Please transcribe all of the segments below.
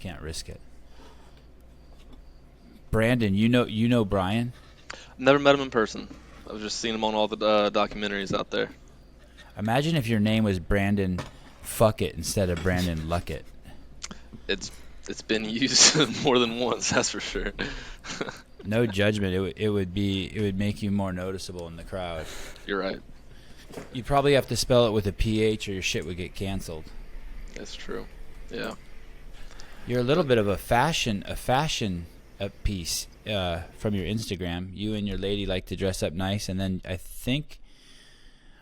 can't risk it. Brandon, you know Brian? Never met him in person. I've just seen him on all the documentaries out there. Imagine if your name was Brandon Fuckett instead of Brandon Luckett. It's been used more than once, that's for sure. No judgment. It would make you more noticeable in the crowd. You're right. You'd probably have to spell it with a PH or your shit would get canceled. That's true. Yeah. You're a little bit of a fashion piece from your Instagram. You and your lady like to dress up nice, and then I think,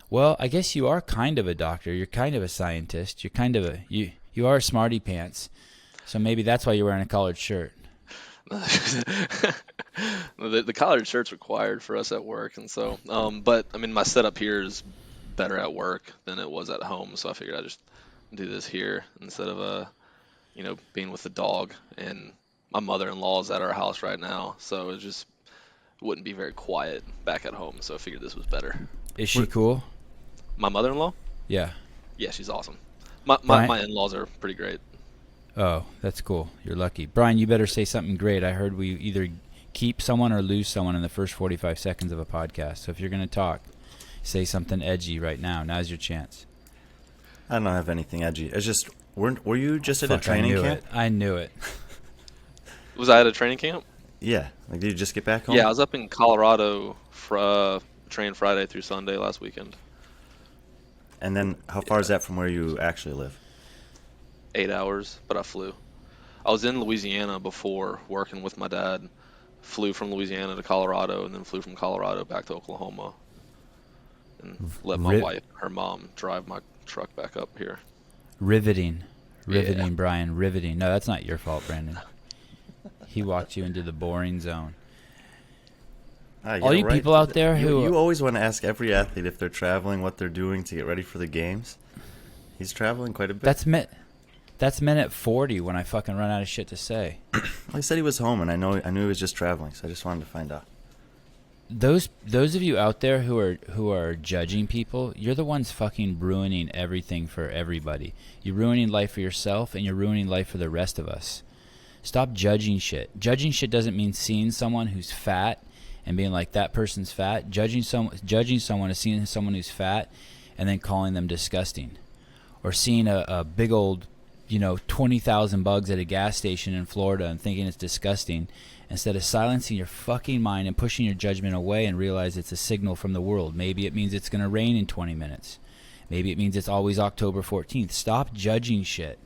well, I guess you are kind of a doctor. You're kind of a scientist. You're kind of you are a smarty pants. So maybe that's why you're wearing a collared shirt. The collared shirt's required for us at work, and so, but I mean, my setup here is better at work than it was at home, so I figured I'd just do this here instead of being with the dog. And my mother-in-law is at our house right now, so it just wouldn't be very quiet back at home, so I figured this was better. Is she cool? My mother-in-law? Yeah. Yeah, she's awesome. My in-laws are pretty great. Oh, that's cool. You're lucky. Brian, you better say something great. I heard we either keep someone or lose someone in the first 45 seconds of a podcast. So if you're going to talk, say something edgy right now. Now's your chance. I don't have anything edgy. It's just, were you just at a training camp? I knew it. Was I at a training camp? Yeah. Like, did you just get back home? Yeah, I was up in Colorado for trained Friday through Sunday last weekend. And then how far is that from where you actually live? 8 hours, but I flew. I was in Louisiana before working with my dad. Flew from Louisiana to Colorado, and then flew from Colorado back to Oklahoma. And let my wife, her mom, drive my truck back up here. Riveting, Yeah. Brian, riveting. No, that's not your fault, Brandon. He walked you into the boring zone. All you people out there you always want to ask every athlete if they're traveling, what they're doing to get ready for the games. He's traveling quite a bit. That's minute 40 when I fucking run out of shit to say. Well, he said he was home, and I knew he was just traveling, so I just wanted to find out. Those of you out there who are judging people, you're the ones fucking ruining everything for everybody. You're ruining life for yourself, and you're ruining life for the rest of us. Stop judging shit. Judging shit doesn't mean seeing someone who's fat and being like, that person's fat. Judging someone is seeing someone who's fat and then calling them disgusting. Or seeing a big old 20,000 bugs at a gas station in Florida and thinking it's disgusting, instead of silencing your fucking mind and pushing your judgment away and realize it's a signal from the world. Maybe it means it's going to rain in 20 minutes. Maybe it means it's always October 14th. Stop judging shit.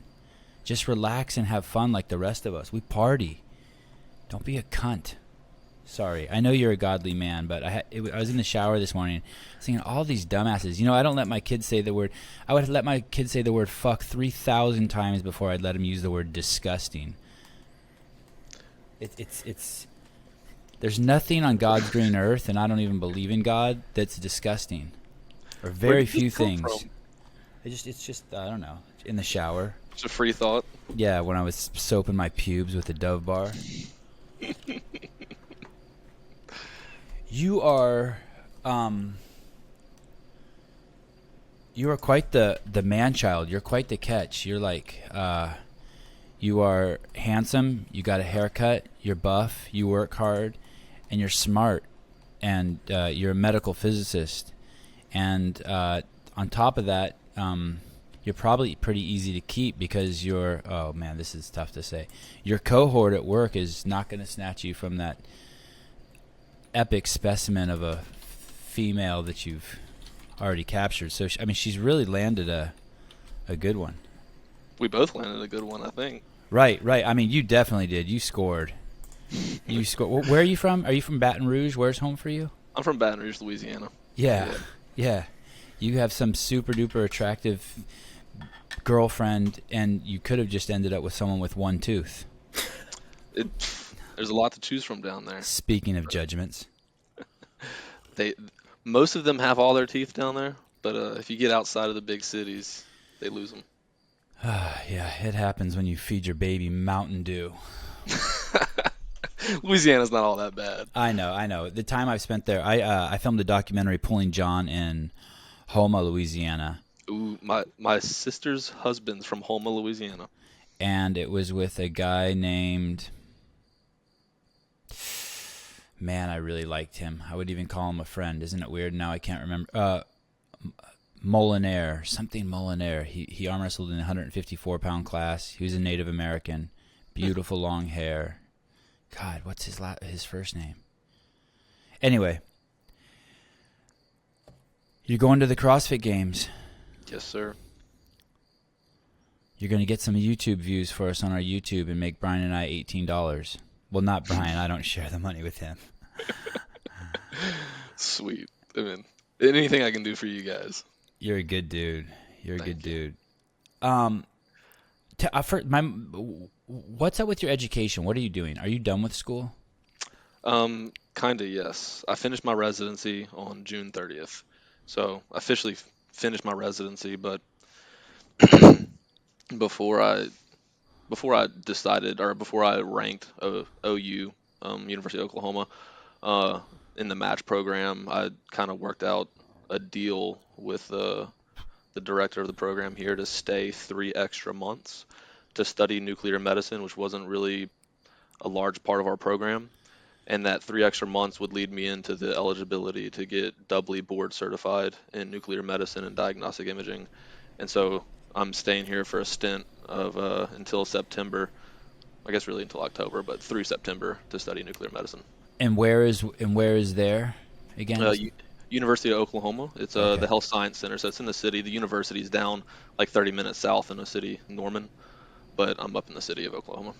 Just relax and have fun like the rest of us. We party. Don't be a cunt. Sorry, I know you're a godly man, but I was in the shower this morning seeing all these dumbasses. I don't let my kids say the word. I would let my kids say the word fuck 3,000 times before I'd let them use the word disgusting. It's there's nothing on God's green earth, and I don't even believe in God, that's disgusting. Or very few things. It's just I don't know. In the shower. It's a free thought. Yeah, when I was soaping my pubes with the Dove bar. You are quite the man-child. You're quite the catch. You're like, you are handsome. You got a haircut. You're buff. You work hard, and you're smart. And you're a medical physicist. And on top of that, you're probably pretty easy to keep because you're. Oh man, this is tough to say. Your cohort at work is not going to snatch you from that epic specimen of a female that you've already captured. So she's really landed a good one. We both landed a good one, I think. Right. I mean, you definitely did. You scored. Where are you from? Are you from Baton Rouge? Where's home for you? I'm from Baton Rouge, Louisiana. Yeah. You have some super duper attractive girlfriend, and you could have just ended up with someone with one tooth. There's a lot to choose from down there. Speaking of judgments. Most of them have all their teeth down there, but if you get outside of the big cities, they lose them. Yeah, it happens when you feed your baby Mountain Dew. Louisiana's not all that bad. I know. The time I've spent there, I filmed a documentary, Pulling John, in Houma, Louisiana. Ooh, my sister's husband's from Houma, Louisiana. and it was with a guy named. Man, I really liked him. I would even call him a friend. Isn't it weird? Now I can't remember. Molinaire, something Molinaire. He arm wrestled in the 154-pound class. He was a Native American. Beautiful long hair. God, what's his first name? Anyway, you're going to the CrossFit Games. Yes, sir. You're going to get some YouTube views for us on our YouTube and make Brian and I $18. Well, not Brian. I don't share the money with him. Sweet. I mean, anything I can do for you guys. You're a good dude. You're a Thank good dude. What's up with your education? What are you doing? Are you done with school? Kinda, yes. I finished my residency on June 30th. So I officially finished my residency, but before I decided, or before I ranked OU, University of Oklahoma, in the match program, I kind of worked out a deal with the director of the program here to stay 3 extra months to study nuclear medicine, which wasn't really a large part of our program. And that 3 extra months would lead me into the eligibility to get doubly board certified in nuclear medicine and diagnostic imaging. And so I'm staying here for a stint of until September, I guess really until October, but through September to study nuclear medicine. And where is there again? University of Oklahoma. It's Okay. the Health Science Center, so it's in the city. The university's down like 30 minutes south in a city, Norman, but I'm up in the city of Oklahoma.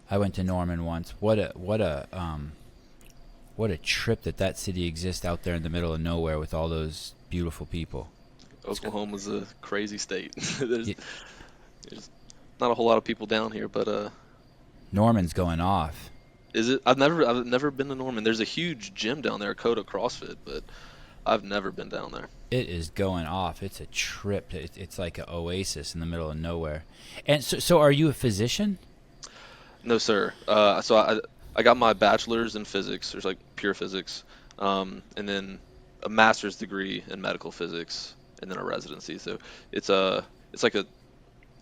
I went to Norman once. What a trip that city exists out there in the middle of nowhere with all those beautiful people. Oklahoma's a crazy state. there's, Yeah. there's not a whole lot of people down here, but Norman's going off. is it? I've never been to Norman. There's a huge gym down there, Coda CrossFit, but I've never been down there. It is going off. It's a trip. It's like an oasis in the middle of nowhere. And so are you a physician? No, sir. So I got my bachelor's in physics. There's like pure physics, and then a master's degree in medical physics, and then a residency. So it's like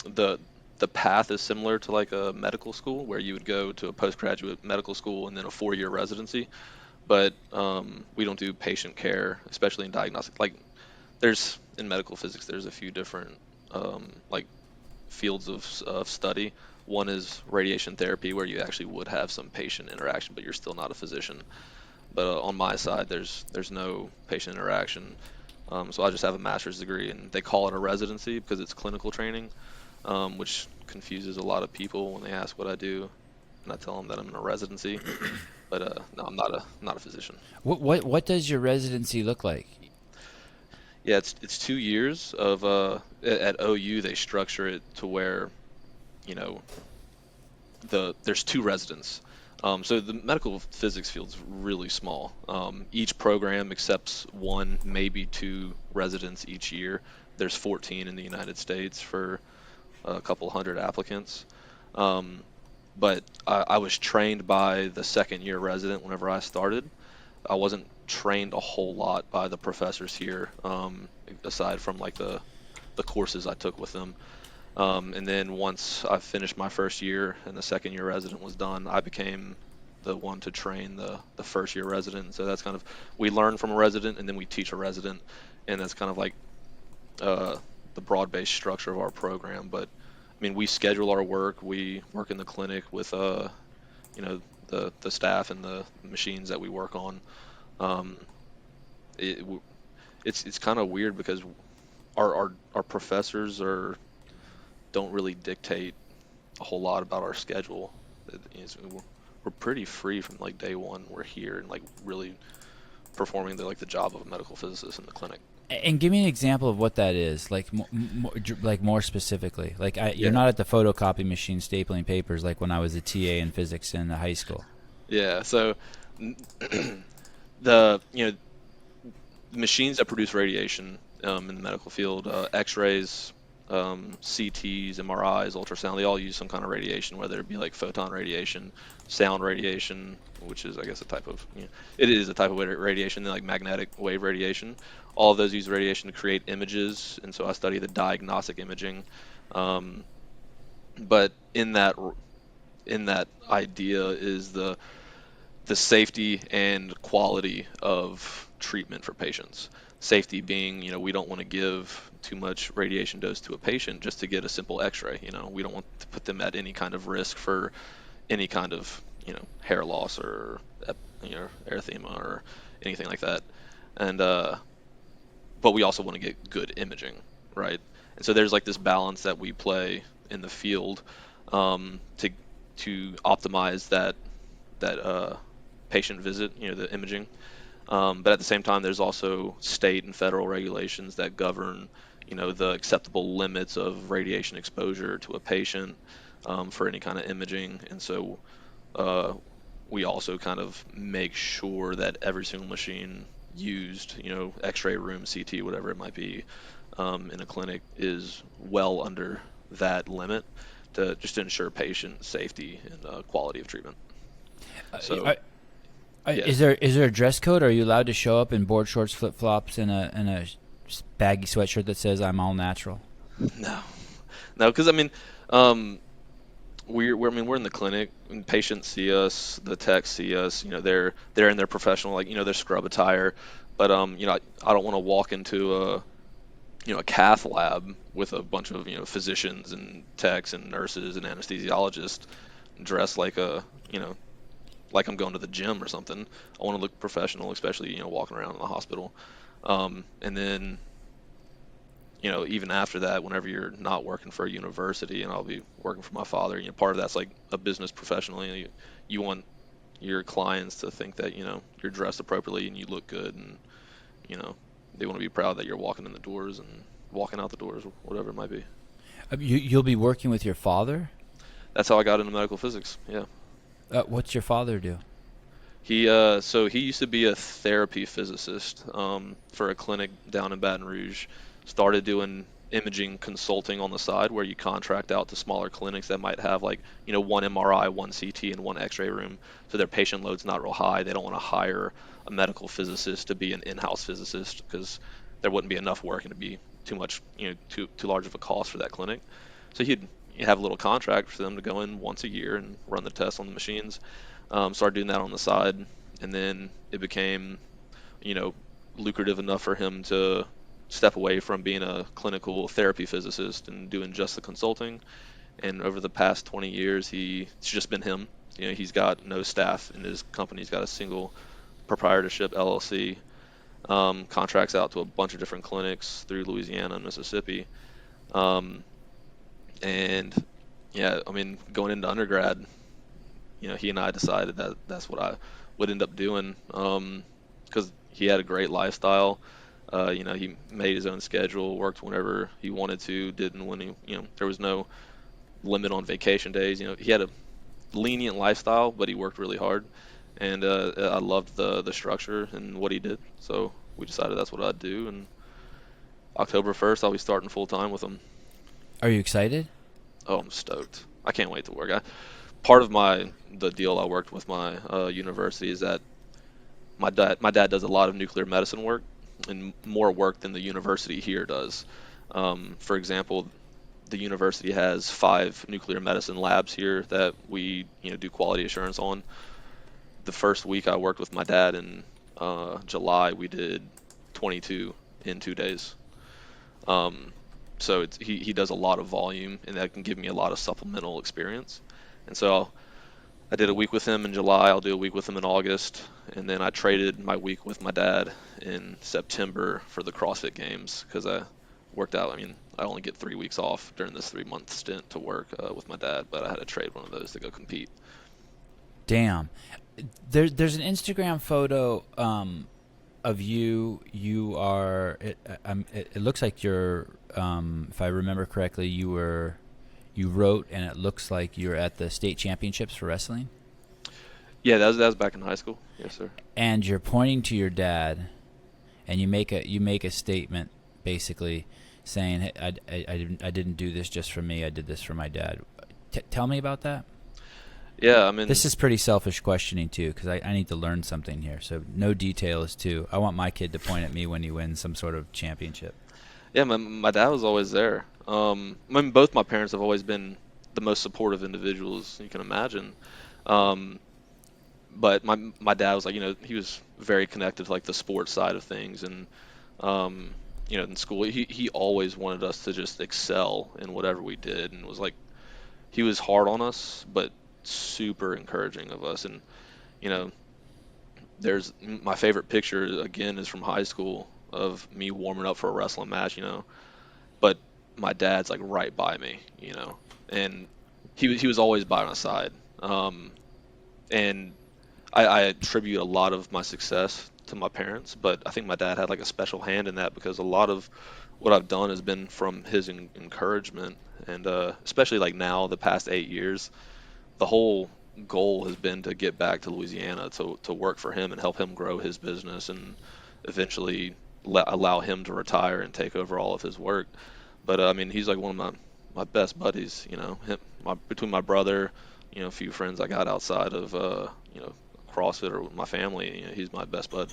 the path is similar to like a medical school where you would go to a postgraduate medical school and then a 4-year residency. But we don't do patient care, especially in diagnostic. Like in medical physics, there's a few different like fields of study. One is radiation therapy, where you actually would have some patient interaction, but you're still not a physician. But on my side, there's no patient interaction. So I just have a master's degree, and they call it a residency because it's clinical training, which confuses a lot of people when they ask what I do, and I tell them that I'm in a residency. But no, I'm not a physician. What does your residency look like? Yeah, it's 2 years of at OU they structure it to where, you know, there's 2 residents. So the medical physics field's really small. Each program accepts 1, maybe 2 residents each year. There's 14 in the United States for a couple hundred applicants. But I was trained by the 2nd-year resident whenever I started. I wasn't trained a whole lot by the professors here, aside from like the courses I took with them. And then once I finished my first year and the 2nd-year resident was done, I became the one to train the 1st-year resident. So that's kind of, we learn from a resident and then we teach a resident, and that's kind of like the broad-based structure of our program. But I mean, we schedule our work. We work in the clinic with you know, the staff and the machines that we work on. It's kind of weird because our professors don't really dictate a whole lot about our schedule. We're pretty free from like day one. We're here and like really performing the job of a medical physicist in the clinic. And give me an example of what that is, like more specifically. Like Yeah. you're not at the photocopy machine stapling papers like when I was a TA in physics in the high school. Yeah. So the machines that produce radiation in the medical field, X-rays, CTs, MRIs, ultrasound, they all use some kind of radiation, whether it be like photon radiation, sound radiation, which is I guess a type of it is a type of radiation, then like magnetic wave radiation. All of those use radiation to create images, and so I study the diagnostic imaging. But in that idea is the safety and quality of treatment for patients. Safety being, we don't want to give too much radiation dose to a patient just to get a simple x-ray. We don't want to put them at any kind of risk for any kind of, hair loss or, erythema or anything like that. And, but we also want to get good imaging, right? And so there's like this balance that we play in the field, to optimize that patient visit, the imaging. But at the same time, there's also state and federal regulations that govern, the acceptable limits of radiation exposure to a patient, for any kind of imaging. And so we also kind of make sure that every single machine used, X-ray room, CT, whatever it might be, in a clinic is well under that limit to just ensure patient safety and quality of treatment. So, yeah. Is there a dress code? Are you allowed to show up in board shorts, flip flops, and a baggy sweatshirt that says "I'm all natural"? No, because we're in the clinic, and patients see us, the techs see us. They're in their professional, like, their scrub attire. But I don't want to walk into a cath lab with a bunch of physicians and techs and nurses and anesthesiologists dressed like like I'm going to the gym or something. I want to look professional, especially walking around in the hospital. And then even after that, whenever you're not working for a university, and I'll be working for my father, part of that's like a business professional. You want your clients to think that you're dressed appropriately and you look good, and they want to be proud that you're walking in the doors and walking out the doors, whatever it might be. You'll be working with your father? That's how I got into medical physics. Yeah. What's your father do? He used to be a therapy physicist, for a clinic down in Baton Rouge. Started doing imaging consulting on the side, where you contract out to smaller clinics that might have like one MRI, one CT, and one X-ray room, so their patient load's not real high. They don't want to hire a medical physicist to be an in-house physicist, because there wouldn't be enough work and it'd be too much, too large of a cost for that clinic. So he'd have a little contract for them to go in once a year and run the tests on the machines. Started doing that on the side, and then it became, lucrative enough for him to step away from being a clinical therapy physicist and doing just the consulting. And over the past 20 years, it's just been him. He's got no staff in his company. He's got a single proprietorship LLC, contracts out to a bunch of different clinics through Louisiana and Mississippi. And yeah, going into undergrad, he and I decided that that's what I would end up doing, because he had a great lifestyle. He made his own schedule, worked whenever he wanted to, didn't when there was no limit on vacation days. He had a lenient lifestyle, but he worked really hard, and I loved the structure and what he did. So we decided that's what I'd do, and October 1st I'll be starting full time with him. Are you excited? Oh, I'm stoked. I can't wait to work. Part of the deal I worked with my university is that my dad does a lot of nuclear medicine work, and more work than the university here does. For example, the university has 5 nuclear medicine labs here that we do quality assurance on. The first week I worked with my dad in July, we did 22 in 2 days. So he does a lot of volume, and that can give me a lot of supplemental experience. And so I did a week with him in July. I'll do a week with him in August, and then I traded my week with my dad in September for the CrossFit Games, because I worked out. I only get 3 weeks off during this 3-month stint to work with my dad, but I had to trade one of those to go compete. Damn. There's an Instagram photo of you. You are. It looks like you're. If I remember correctly, you wrote, and it looks like you're at the state championships for wrestling. Yeah, that was back in high school. Yes, sir. And you're pointing to your dad, and you make a statement basically saying, hey, I didn't do this just for me. I did this for my dad. Tell me about that. Yeah, this is pretty selfish questioning too, because I need to learn something here. So no detail is too. I want my kid to point at me when he wins some sort of championship. Yeah, my dad was always there. Both my parents have always been the most supportive individuals you can imagine. Um, but my dad was like, he was very connected to like the sports side of things, and in school he always wanted us to just excel in whatever we did, and was like, he was hard on us, but super encouraging of us. And you know, there's my favorite picture again is from high school of me warming up for a wrestling match, but my dad's like right by me, and he was always by my side. And I attribute a lot of my success to my parents, but I think my dad had like a special hand in that, because a lot of what I've done has been from his encouragement. And especially like now, the past 8 years, the whole goal has been to get back to Louisiana to work for him and help him grow his business, and eventually allow him to retire and take over all of his work. But I mean, he's like one of my best buddies, between my brother, a few friends I got outside of CrossFit or my family. He's my best bud.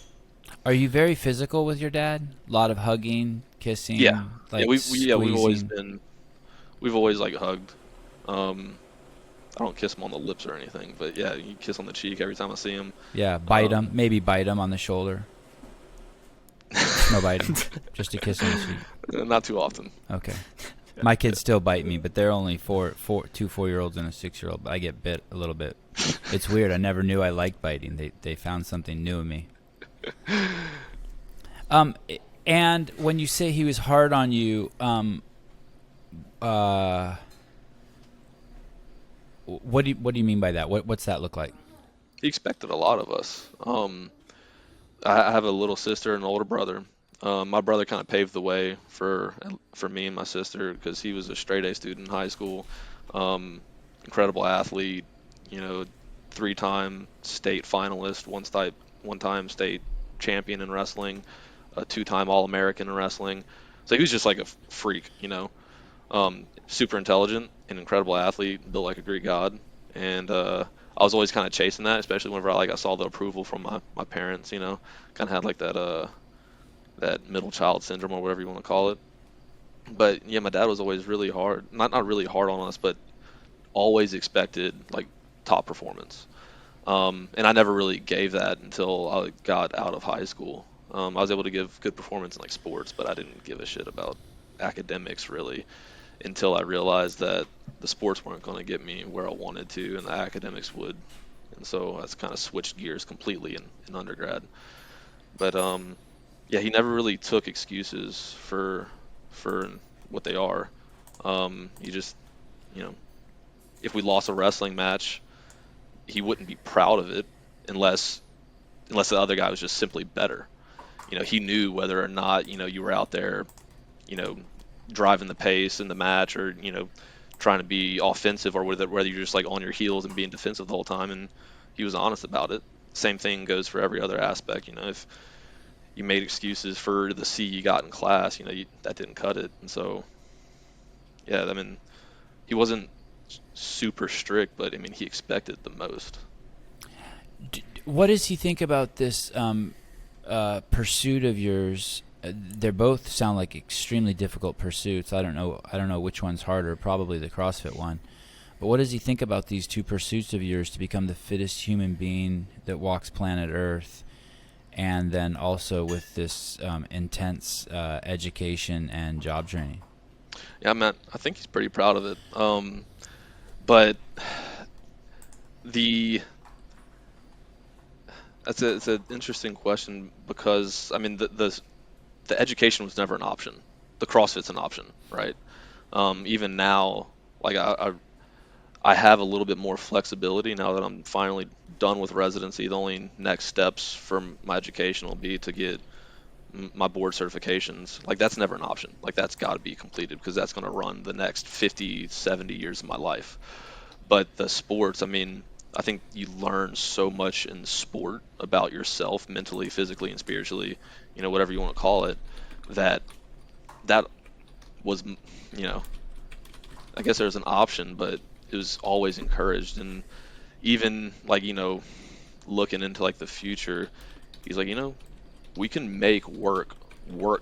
Are you very physical with your dad? A lot of hugging, kissing, Yeah, like we've always like hugged. I don't kiss him on the lips or anything, but yeah, you kiss on the cheek every time I see him. Yeah, bite him, maybe bite him on the shoulder. No biting, just a kiss on the cheek. Not too often. Okay. My kids still bite me, but they're only two 4-year-olds and a 6-year-old. I get bit a little bit. It's weird. I never knew I liked biting. They found something new in me. And when you say he was hard on you, what do you mean by that? What's that look like? He expected a lot of us. I have a little sister and an older brother. My brother kind of paved the way for me and my sister, because he was a straight A student in high school, incredible athlete, 3-time state finalist, one-time state champion in wrestling, a 2-time All-American in wrestling. So he was just like a freak, super intelligent, an incredible athlete, built like a Greek god. And I was always kind of chasing that, especially whenever I saw the approval from my parents, kind of had like that middle child syndrome or whatever you want to call it. But yeah, my dad was always really hard, not really hard on us, but always expected like top performance. And I never really gave that until I got out of high school. I was able to give good performance in like sports, but I didn't give a shit about academics really until I realized that the sports weren't going to get me where I wanted to, and the academics would. And so I kind of switched gears completely in undergrad. But yeah, he never really took excuses for what they are. He just, if we lost a wrestling match, he wouldn't be proud of it unless the other guy was just simply better. He knew whether or not, you were out there, driving the pace in the match, or, trying to be offensive, or whether you're just like on your heels and being defensive the whole time. And he was honest about it. Same thing goes for every other aspect. If you made excuses for the C you got in class, that didn't cut it. And so, yeah, I mean, he wasn't super strict, but I mean, he expected the most. What does he think about this pursuit of yours? They both sound like extremely difficult pursuits. I don't know which one's harder. Probably the CrossFit one. But what does he think about these two pursuits of yours to become the fittest human being that walks planet Earth, and then also with this intense education and job training? Yeah, man, I think he's pretty proud of it. But it's an interesting question, because I mean the education was never an option. The CrossFit's an option, right? Even now, like I have a little bit more flexibility now that I'm finally done with residency. The only next steps for my education will be to get my board certifications. Like, that's never an option. Like, that's got to be completed, because that's going to run the next 50, 70 years of my life. But the sports, I mean, I think you learn so much in sport about yourself, mentally, physically, and spiritually, whatever you want to call it, that was, I guess there's an option, but it was always encouraged. And even like, looking into like the future, he's like, we can make work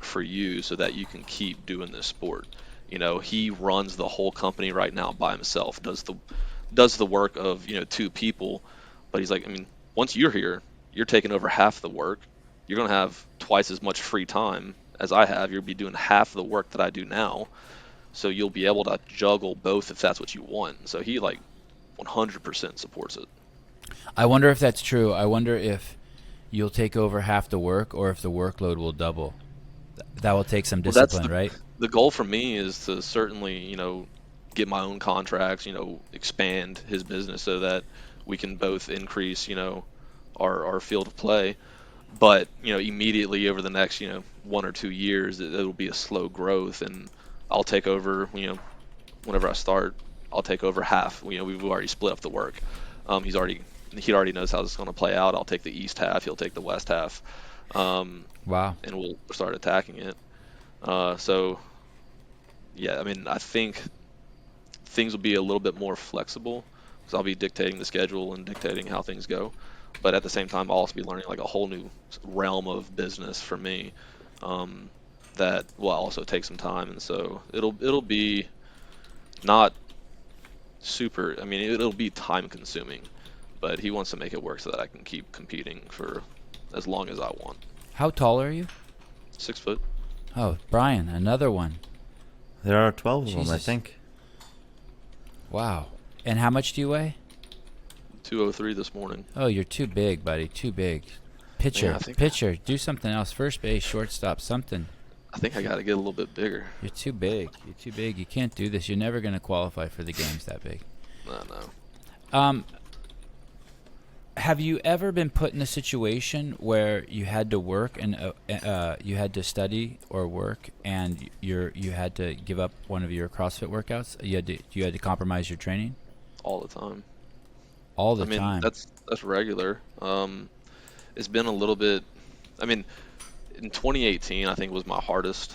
for you so that you can keep doing this sport. He runs the whole company right now by himself, does the work of, 2 people. But he's like, I mean, once you're here, you're taking over half the work. You're going to have twice as much free time as I have. You'll be doing half the work that I do now. So you'll be able to juggle both if that's what you want. So he like 100% supports it. I wonder if that's true. I wonder if you'll take over half the work or if the workload will double. That will take some Well, that's discipline, right? the goal for me is to certainly, get my own contracts, expand his business so that we can both increase, our field of play. But, immediately over the next, 1 or 2 years, it'll be a slow growth, and I'll take over, whenever I start, I'll take over half. We've already split up the work. He already knows how this is going to play out. I'll take the east half, he'll take the west half. Wow. And we'll start attacking it. So, yeah, I mean, I think things will be a little bit more flexible because I'll be dictating the schedule and dictating how things go. But at the same time, I'll also be learning like a whole new realm of business for me, that will also take some time. And so it'll be not super. I mean, it'll be time consuming, but he wants to make it work so that I can keep competing for as long as I want. How tall are you? 6 foot. Oh, Brian, another one. There are 12 of them, I Jesus. think. Wow. And how much do you weigh? 203 this morning. Oh, you're too big, buddy. Too big. Pitcher. Yeah, I think- Pitcher. Do something else. First base, shortstop, something. I think I got to get a little bit bigger. You're too big. You're too big. You can't do this. You're never going to qualify for the games that big. No. Have you ever been put in a situation where you had to work and you had to study or work and you had to give up one of your CrossFit workouts? You had to compromise your training All the time. all the I mean, time. that's regular. It's been a little bit. I mean, in 2018, I think was my hardest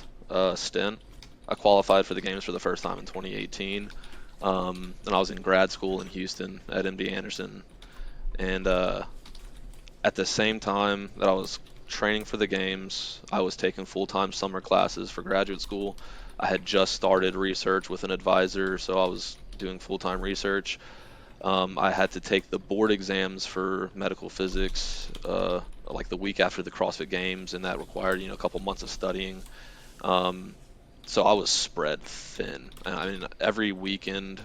stint. I qualified for the games for the first time in 2018, and I was in grad school in Houston at MD Anderson. And at the same time that I was training for the games, I was taking full-time summer classes for graduate school. I had just started research with an advisor, so I was doing full-time research. I had to take the board exams for medical physics like the week after the CrossFit Games, and that required a couple months of studying. So I was spread thin. I mean, every weekend,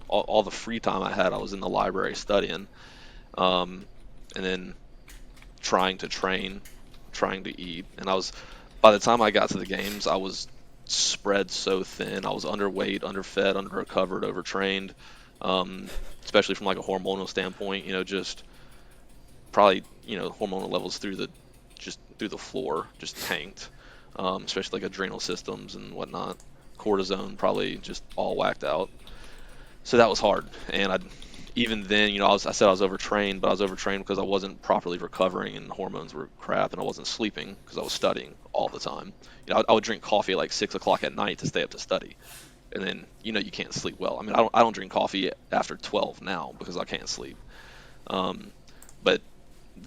all the free time I had, I was in the library studying, and then trying to train, trying to eat. And by the time I got to the games, I was spread so thin. I was underweight, underfed, underrecovered, overtrained, especially from like a hormonal standpoint. Just probably hormonal levels through the floor, just tanked, especially like adrenal systems and whatnot. Cortisone probably just all whacked out. So that was hard, and even then, I said I was overtrained, but I was overtrained because I wasn't properly recovering, and the hormones were crap, and I wasn't sleeping because I was studying all the time. I would drink coffee at like 6 o'clock at night to stay up to study, and then you can't sleep well. I mean, I don't drink coffee after 12 now because I can't sleep. But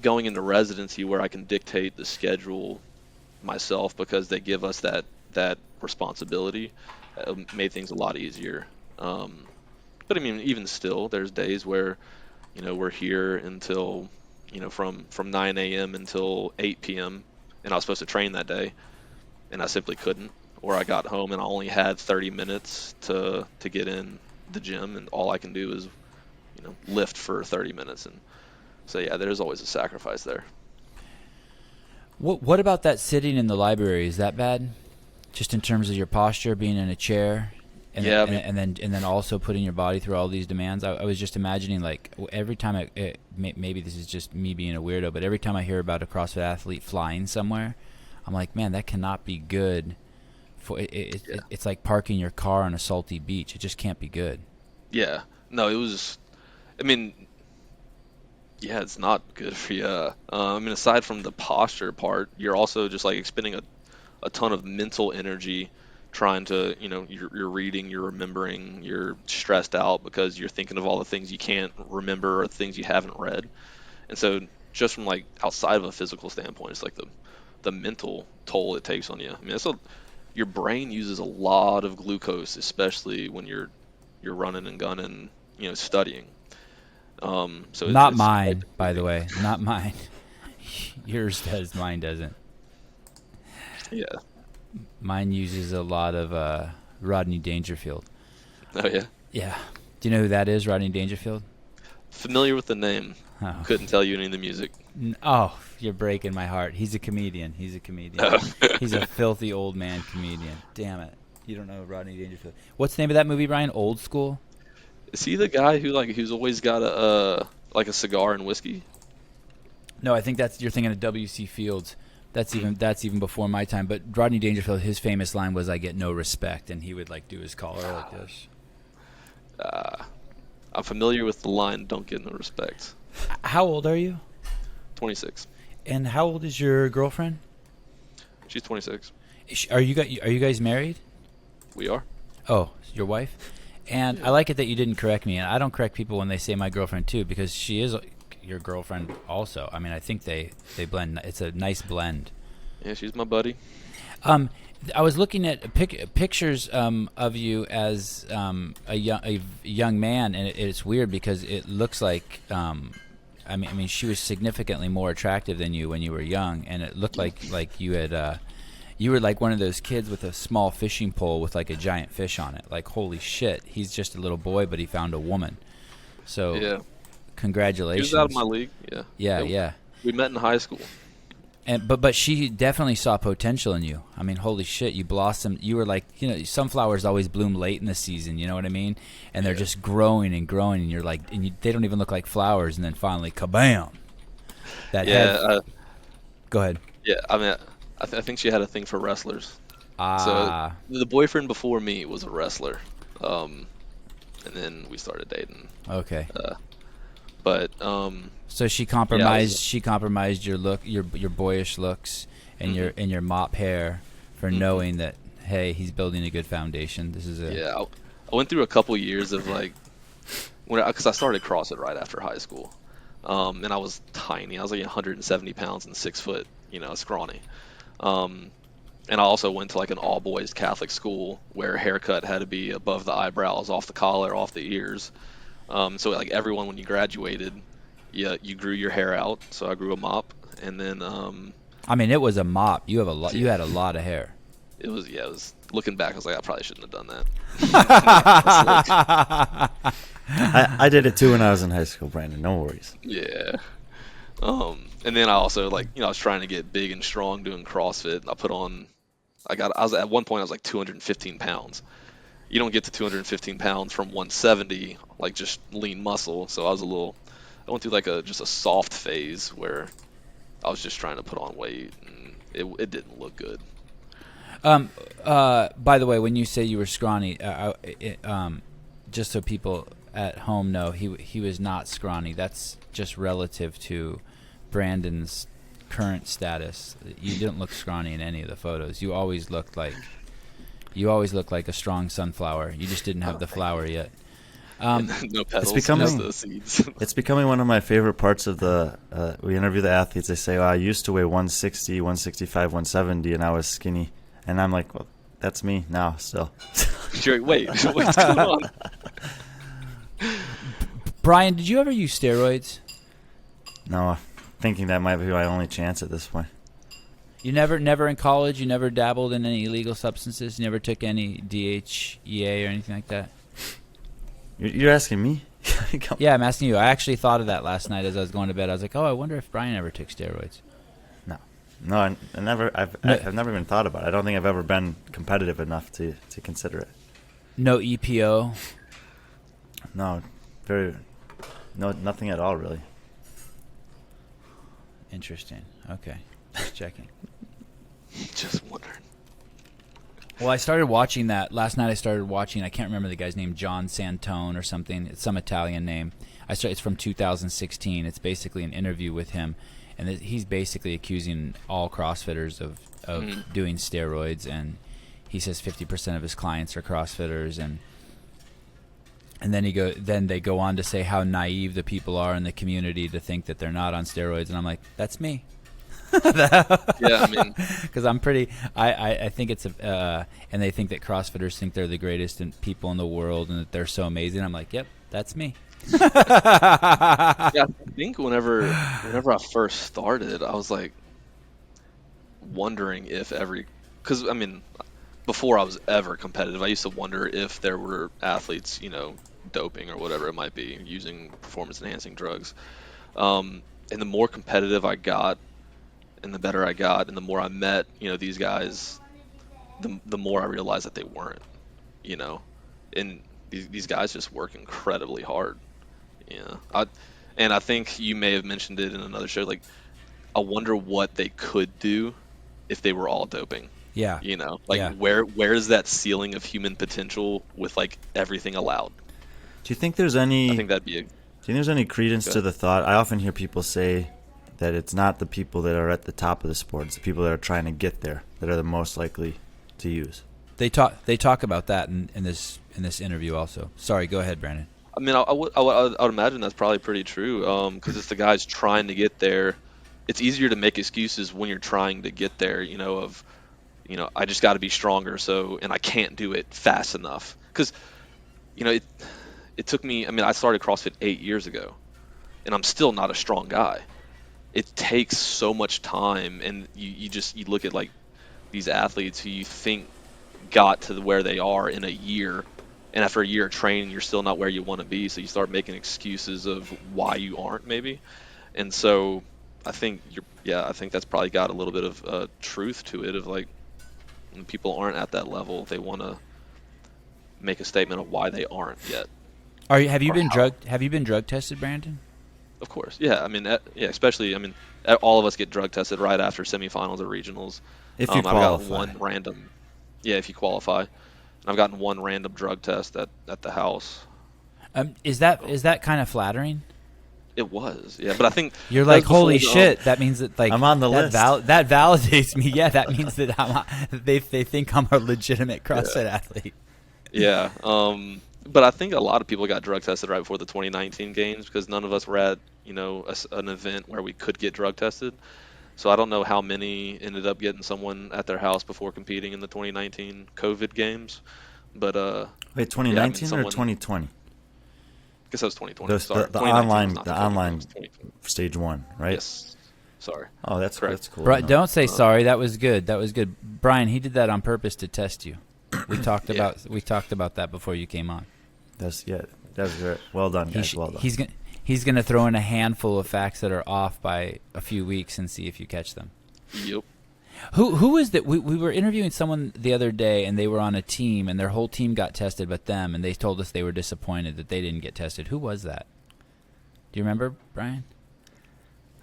going into residency where I can dictate the schedule myself because they give us that responsibility, made things a lot easier. But I mean, even still, there's days where, we're here until, from 9 a.m. until 8 p.m. and I was supposed to train that day, and I simply couldn't. Or I got home and I only had 30 minutes to get in the gym, and all I can do is, lift for 30 minutes. And so, yeah, there's always a sacrifice there. What about that sitting in the library? Is that bad? Just in terms of your posture, being in a chair? And Yeah, then, and then also putting your body through all these demands. I was just imagining, like, every time maybe this is just me being a weirdo, but every time I hear about a CrossFit athlete flying somewhere, I'm like, man, that cannot be good. It's like parking your car on a salty beach. It just can't be good. Yeah. No, it was. I mean, yeah, it's not good for you. I mean, aside from the posture part, you're also just like expending a ton of mental energy trying to, you're reading, you're remembering, you're stressed out because you're thinking of all the things you can't remember or things you haven't read. And so just from like outside of a physical standpoint, it's like the mental toll it takes on you. I mean, your brain uses a lot of glucose, especially when you're running and gunning, studying. So Not it's quite mine, by the depleting. way. Not mine. Yours does. Mine doesn't. Yeah. Mine uses a lot of Rodney Dangerfield. Oh yeah. Yeah. Do you know who that is, Rodney Dangerfield? Familiar with the name. Oh. Couldn't tell you any of the music. Oh, you're breaking my heart. He's a comedian. He's a filthy old man comedian. Damn it. You don't know Rodney Dangerfield. What's the name of that movie, Brian? Old School? Is he the guy who's always got a cigar and whiskey? No, I think you're thinking of W.C. Fields. That's even before my time. But Rodney Dangerfield, his famous line was, "I get no respect," and he would like do his collar like this. I'm familiar with the line, "Don't get no respect." How old are you? 26. And how old is your girlfriend? She's 26. Are you guys married? We are. Oh, your wife? And I like it that you didn't correct me. And I don't correct people when they say my girlfriend too, because she is your girlfriend also. I mean, I think they blend. It's a nice blend. Yeah, she's my buddy. I was looking at pictures of you as a young man, and it's weird because it looks like I mean she was significantly more attractive than you when you were young, and it looked like you had you were like one of those kids with a small fishing pole with like a giant fish on it. Like, holy shit, he's just a little boy, but he found a woman. So Yeah. Congratulations. She was out of my league. Yeah. Yeah. We met in high school. And but she definitely saw potential in you. I mean, holy shit, you blossomed. You were like, sunflowers always bloom late in the season. You know what I mean? And they're just growing and growing, and you're like, they don't even look like flowers. And then finally, kabam! Go ahead. Yeah, I mean, I think she had a thing for wrestlers. Ah. So the boyfriend before me was a wrestler, and then we started dating. Okay. But So she compromised. She compromised your look, your boyish looks, and your mop hair, for knowing that, hey, he's building a good foundation. This is I went through a couple years of because I started CrossFit right after high school, and I was tiny. I was like 170 pounds and 6 foot, scrawny. And I also went to like an all boys Catholic school where haircut had to be above the eyebrows, off the collar, off the ears. So like everyone, when you graduated, you grew your hair out. So I grew a mop, and then I mean, it was a mop. You have a lot. You had a lot of hair. It was looking back, I was like, I probably shouldn't have done that. I did it too when I was in high school, Brandon. No worries. Yeah. And then I also I was trying to get big and strong doing CrossFit. At one point I was like 215 pounds. You don't get to 215 pounds from 170, like just lean muscle. So I went through like just a soft phase where I was just trying to put on weight, and it didn't look good. By the way, when you say you were scrawny, just so people at home know, he was not scrawny. That's just relative to Brandon's current status. You didn't look scrawny in any of the photos. You always looked like a strong sunflower. You just didn't have the flower yet. No petals, becoming- just the seeds. It's becoming one of my favorite parts of we interview the athletes. They say, I used to weigh 160, 165, 170, and I was skinny. And I'm like, well, that's me now still. You're like, wait, what's going on? Brian, did you ever use steroids? No, thinking that might be my only chance at this point. You never in college, you never dabbled in any illegal substances? You never took any DHEA or anything like that? You're asking me? Yeah, I'm asking you. I actually thought of that last night as I was going to bed. I was like, oh, I wonder if Brian ever took steroids. No, I never. I've never even thought about it. I don't think I've ever been competitive enough to consider it. No EPO? No, nothing at all, really. Interesting. Okay. Just checking. Just wondering. Well, I started watching that. Last night I started watching, I can't remember the guy's name, John Santone or something. It's some Italian name. It's from 2016. It's basically an interview with him. And he's basically accusing all CrossFitters of doing steroids. And he says 50% of his clients are CrossFitters. And then they go on to say how naive the people are in the community to think that they're not on steroids. And I'm like, that's me. Yeah, I mean, Because I'm pretty, I think it's a, and they think that CrossFitters think they're the greatest people in the world and that they're so amazing. I'm like, yep, that's me. yeah, I think whenever I first started, I was like wondering if because I mean, before I was ever competitive, I used to wonder if there were athletes, doping or whatever it might be, using performance enhancing drugs. And the more competitive I got, and the better I got, and the more I met, these guys, the more I realized that they weren't, and these guys just work incredibly hard. And I think you may have mentioned it in another show. Like, I wonder what they could do if they were all doping. Yeah. Yeah. Where is that ceiling of human potential with like everything allowed? Do you think there's any? I think that'd be. Do you think there's any credence to the thought? I often hear people say that it's not the people that are at the top of the sport; it's the people that are trying to get there that are the most likely to use. They talk about that in this interview also. Sorry, go ahead, Brandon. I mean, I would imagine that's probably pretty true. Because it's the guys trying to get there. It's easier to make excuses when you're trying to get there. I just got to be stronger. And I can't do it fast enough. Because, it took me. I mean, I started CrossFit 8 years ago, and I'm still not a strong guy. It takes so much time, and you look at like these athletes who you think got to where they are in a year. And after a year of training, you're still not where you want to be. So you start making excuses of why you aren't, maybe. And so I think I think that's probably got a little bit of truth to it. Of like, when people aren't at that level, they want to make a statement of why they aren't yet. Have you been drug tested, Brandon? Of course, yeah. I mean, especially. I mean, all of us get drug tested right after semifinals or regionals. If you qualify. I've got one random. Yeah, if you qualify. I've gotten one random drug test at the house. Is that kind of flattering? It was, yeah. But I think you're like, holy shit. That means that like I'm on the list. That validates me. Yeah, that means that they think I'm a legitimate CrossFit athlete. Yeah. But I think a lot of people got drug tested right before the 2019 games because none of us were at an event where we could get drug tested. So I don't know how many ended up getting someone at their house before competing in the 2019 COVID games, but wait, 2019 or 2020? I guess that was 2020. Sorry, the online stage one, right? Yes. Sorry. Oh, that's correct. That's cool. Don't say sorry. That was good. Brian, he did that on purpose to test you. We talked about that before you came on. That's great. Well done, guys. Well done. He's going to throw in a handful of facts that are off by a few weeks and see if you catch them. Yep. Who was that? We were interviewing someone the other day, and they were on a team, and their whole team got tested but them, and they told us they were disappointed that they didn't get tested. Who was that? Do you remember, Brian?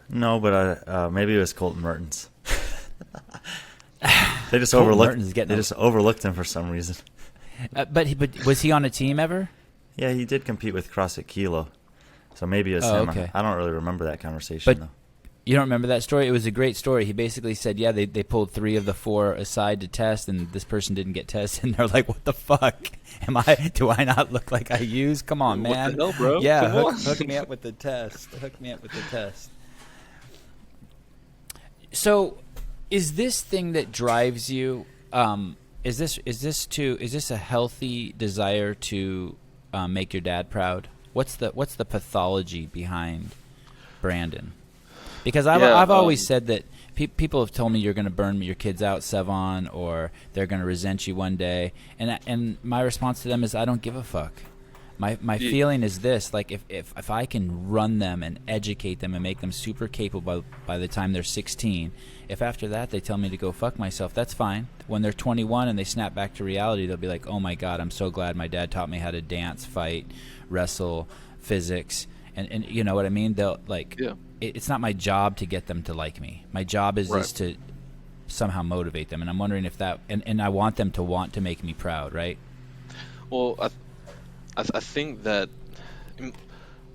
No, but maybe it was Colton Mertens. They just overlooked him for some reason. But was he on a team ever? Yeah, he did compete with CrossFit Kilo. So maybe it's him. Okay. I don't really remember that conversation, though. You don't remember that story? It was a great story. He basically said, yeah, they pulled 3 of the 4 aside to test, and this person didn't get tested. And they're like, what the fuck? Do I not look like I use? Come on, man. What the hell, bro? Yeah, hook me up with the test. So is this thing that drives you, is this a healthy desire to make your dad proud? What's the pathology behind Brandon? Because I've always said that people have told me you're going to burn your kids out, Sevan, or they're going to resent you one day, and my response to them is I don't give a fuck. My feeling is this: like if I can run them and educate them and make them super capable by the time they're 16, if after that they tell me to go fuck myself, that's fine. When they're 21 and they snap back to reality, they'll be like, oh my God, I'm so glad my dad taught me how to dance, fight, wrestle, physics, and you know what I mean? They'll like. Yeah. It's not my job to get them to like me. My job is just to somehow motivate them, and I'm wondering if that and I want them to want to make me proud, right? Well, I think that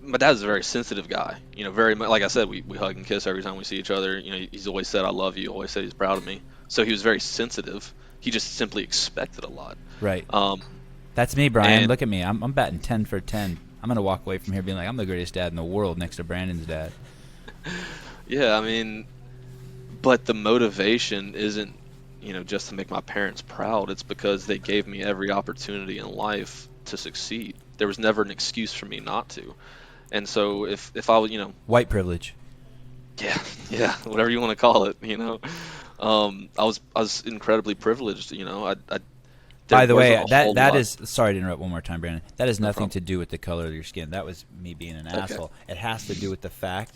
my dad's a very sensitive guy. Very much, like I said, we hug and kiss every time we see each other. He's always said I love you. Always said he's proud of me. So he was very sensitive. He just simply expected a lot. Right. That's me, Brian. Look at me. I'm batting 10 for 10. I'm gonna walk away from here being like I'm the greatest dad in the world next to Brandon's dad. Yeah, I mean, but the motivation isn't, just to make my parents proud. It's because they gave me every opportunity in life to succeed. There was never an excuse for me not to. And so if I was, White privilege. yeah, yeah, whatever you want to call it, I was incredibly privileged. There By the way, wasn't a whole that lot. is, sorry to interrupt one more time, Brandon. That has No nothing problem. to do with the color of your skin. That was me being an Okay. asshole. It has to do with the fact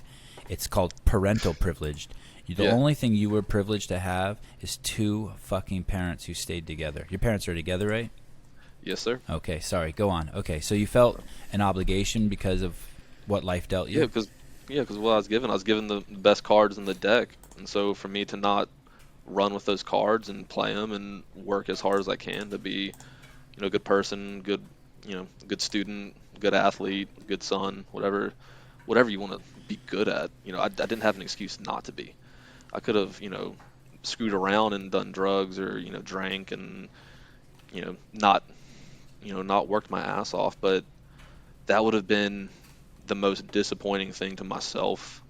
it's called parental privileged. The Yeah. only thing you were privileged to have is 2 fucking parents who stayed together. Your parents are together, right? Yes, sir. Okay, sorry. Go on. Okay, so you felt an obligation because of what life dealt Yeah, you? because what I was given the best cards in the deck, and so for me to not run with those cards and play them and work as hard as I can to be, a good person, good student, good athlete, good son, whatever you want to be good at. I didn't have an excuse not to be. I could have, screwed around and done drugs or, drank and, not, not worked my ass off, but that would have been the most disappointing thing to myself,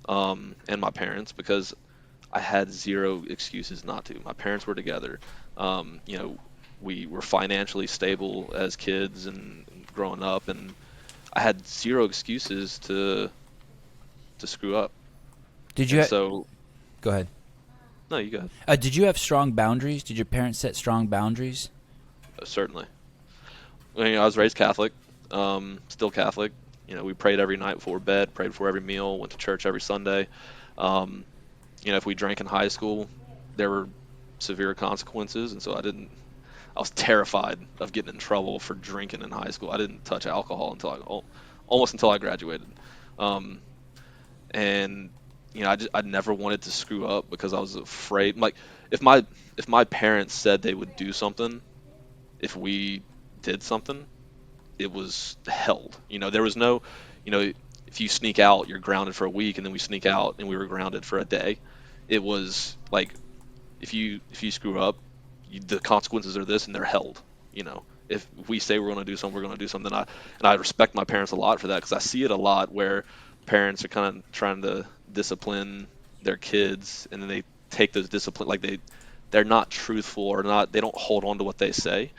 and my parents, because I had zero excuses not to. My parents were together. We were financially stable as kids and growing up, and I had zero excuses to screw up. Did you And ha- so, Go ahead. no, you go ahead. Did you have strong boundaries? Did your parents set strong boundaries? Certainly. I was raised Catholic, still Catholic. We prayed every night before bed, prayed before every meal, went to church every Sunday. Um, if we drank in high school, there were severe consequences, and so I was terrified of getting in trouble for drinking in high school. I didn't touch alcohol almost until I graduated. Um, and I never wanted to screw up because I was afraid. Like if my parents said they would do something, if we did something, it was held. There was no, if you sneak out, you're grounded for a week, and then we sneak out and we were grounded for a day. It was like if you screw up, the consequences are this, and they're held. If we say we're going to do something, we're going to do something. And I respect my parents a lot for that, because I see it a lot where parents are kind of trying to discipline their kids, and then they take those discipline, like they're not truthful, or not, they don't hold on to what they say.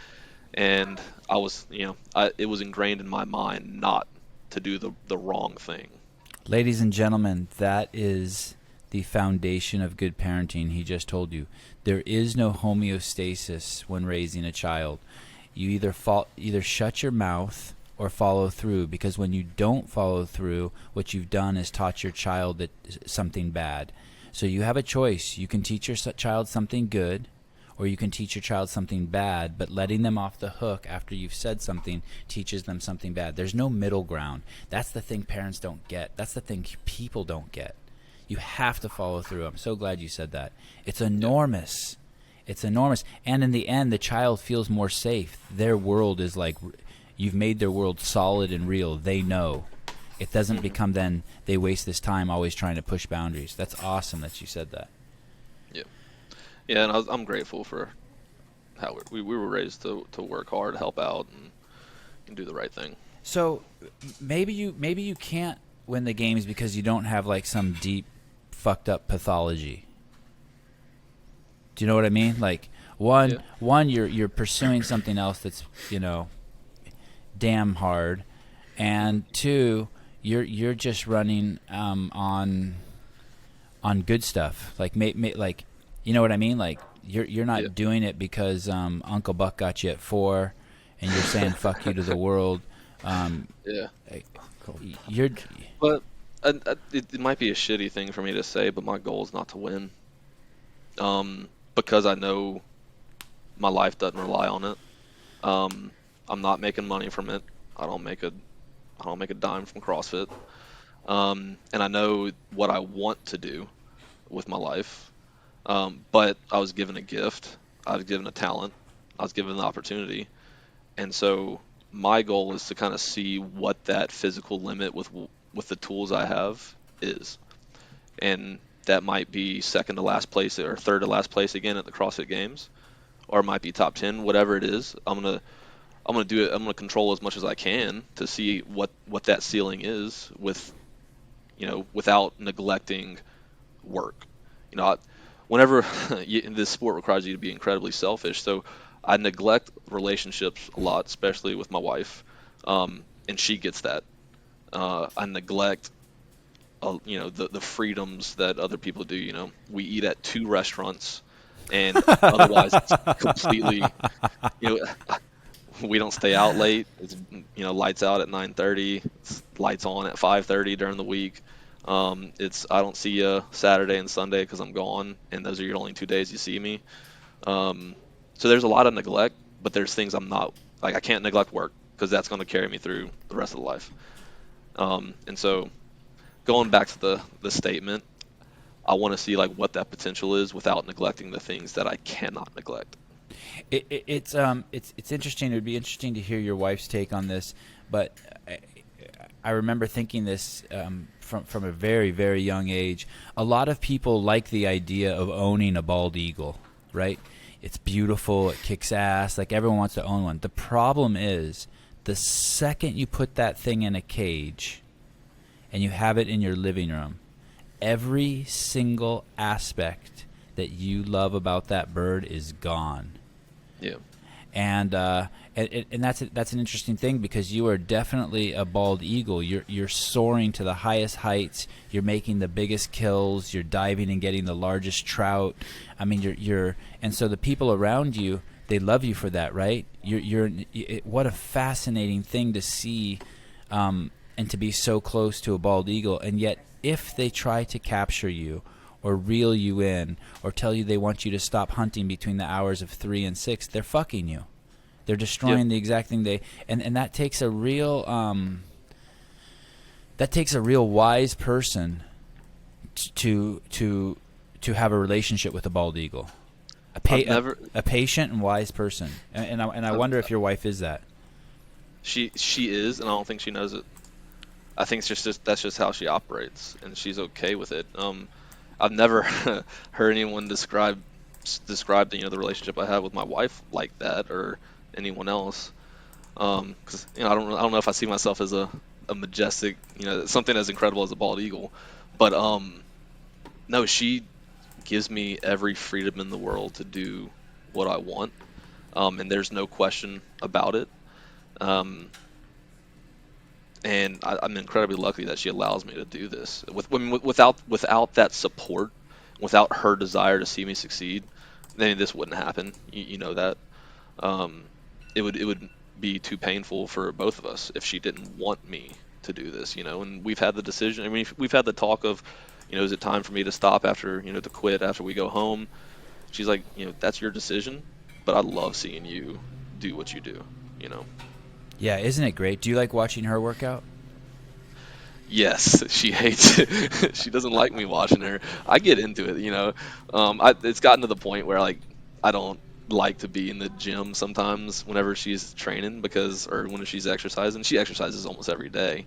And it was ingrained in my mind not to do the wrong thing. Ladies and gentlemen, that is the foundation of good parenting. He just told you there is no homeostasis when raising a child. You either shut your mouth or follow through, because when you don't follow through, what you've done is taught your child something bad. So you have a choice. You can teach your child something good, or you can teach your child something bad, but letting them off the hook after you've said something teaches them something bad. There's no middle ground. That's the thing parents don't get. That's the thing people don't get. You have to follow through. I'm so glad you said that. It's enormous. It's enormous. And in the end, the child feels more safe. Their world is like, you've made their world solid and real. They know. It doesn't become then they waste this time always trying to push boundaries. That's awesome that you said that. Yeah, and I'm grateful for how we were raised to work hard, help out, and do the right thing. So maybe you can't win the games because you don't have like some deep fucked up pathology. Do you know what I mean? Like one you're pursuing something else that's, damn hard, and 2, you're just running on good stuff. Like like, you know what I mean? Like you're not doing it because Uncle Buck got you at 4, and you're saying fuck you to the world. Yeah. You're. But it might be a shitty thing for me to say, but my goal is not to win. Because I know my life doesn't rely on it. I'm not making money from it. I don't make a dime from CrossFit. And I know what I want to do with my life. But I was given a gift. I was given a talent. I was given an opportunity. And so my goal is to kind of see what that physical limit with the tools I have is. And that might be second to last place or third to last place again at the CrossFit Games, or it might be top 10, whatever it is. I'm gonna do it. I'm gonna control as much as I can to see what that ceiling is without neglecting work. you know, whenever this sport requires you to be incredibly selfish, so I neglect relationships a lot, especially with my wife, and she gets that. I neglect, the freedoms that other people do. We eat at two restaurants, and otherwise it's completely, you know, we don't stay out late. It's lights out at 9:30. It's lights on at 5:30 during the week. It's I don't see you Saturday and Sunday because I'm gone, and those are your only 2 days you see me. So there's a lot of neglect, but there's things I'm not like I can't neglect work because that's going to carry me through the rest of the life. And so going back to the statement, I want to see like what that potential is without neglecting the things that I cannot neglect. It's interesting. It would be interesting to hear your wife's take on this, but I remember thinking this from a very, very young age. A lot of people like the idea of owning a bald eagle, right? It's beautiful. It kicks ass. Like everyone wants to own one. The problem is the second you put that thing in a cage and you have it in your living room, every single aspect that you love about that bird is gone. Yeah. And that's an interesting thing because you are definitely a bald eagle. You're soaring to the highest heights. You're making the biggest kills. You're diving and getting the largest trout. I mean, and so the people around you, they love you for that, right? What a fascinating thing to see, and to be so close to a bald eagle. And yet, if they try to capture you, or reel you in, or tell you they want you to stop hunting between the hours of 3 and 6, they're fucking you. They're destroying the exact thing and that takes a real wise person to have a relationship with a bald eagle. A patient and wise person. And I wonder if your wife is that. She is, and I don't think she knows it. I think it's just that's just how she operates, and she's okay with it. I've never heard anyone describe the relationship I have with my wife like that, or anyone else. Because I don't know if I see myself as a majestic, something as incredible as a bald eagle, but no, she gives me every freedom in the world to do what I want, and there's no question about it. Um, and I'm incredibly lucky that she allows me to do this. Without that support, without her desire to see me succeed, then this wouldn't happen. You know that. Um, it would be too painful for both of us if she didn't want me to do this. And we've had the decision. I mean, we've had the talk of, is it time for me to stop after, to quit after we go home? She's like, that's your decision, but I love seeing you do what you do. Yeah, isn't it great? Do you like watching her work out? Yes, she hates it. She doesn't like me watching her. I get into it. It's gotten to the point where like I don't like to be in the gym sometimes whenever she's training or when she's exercising. She exercises almost every day,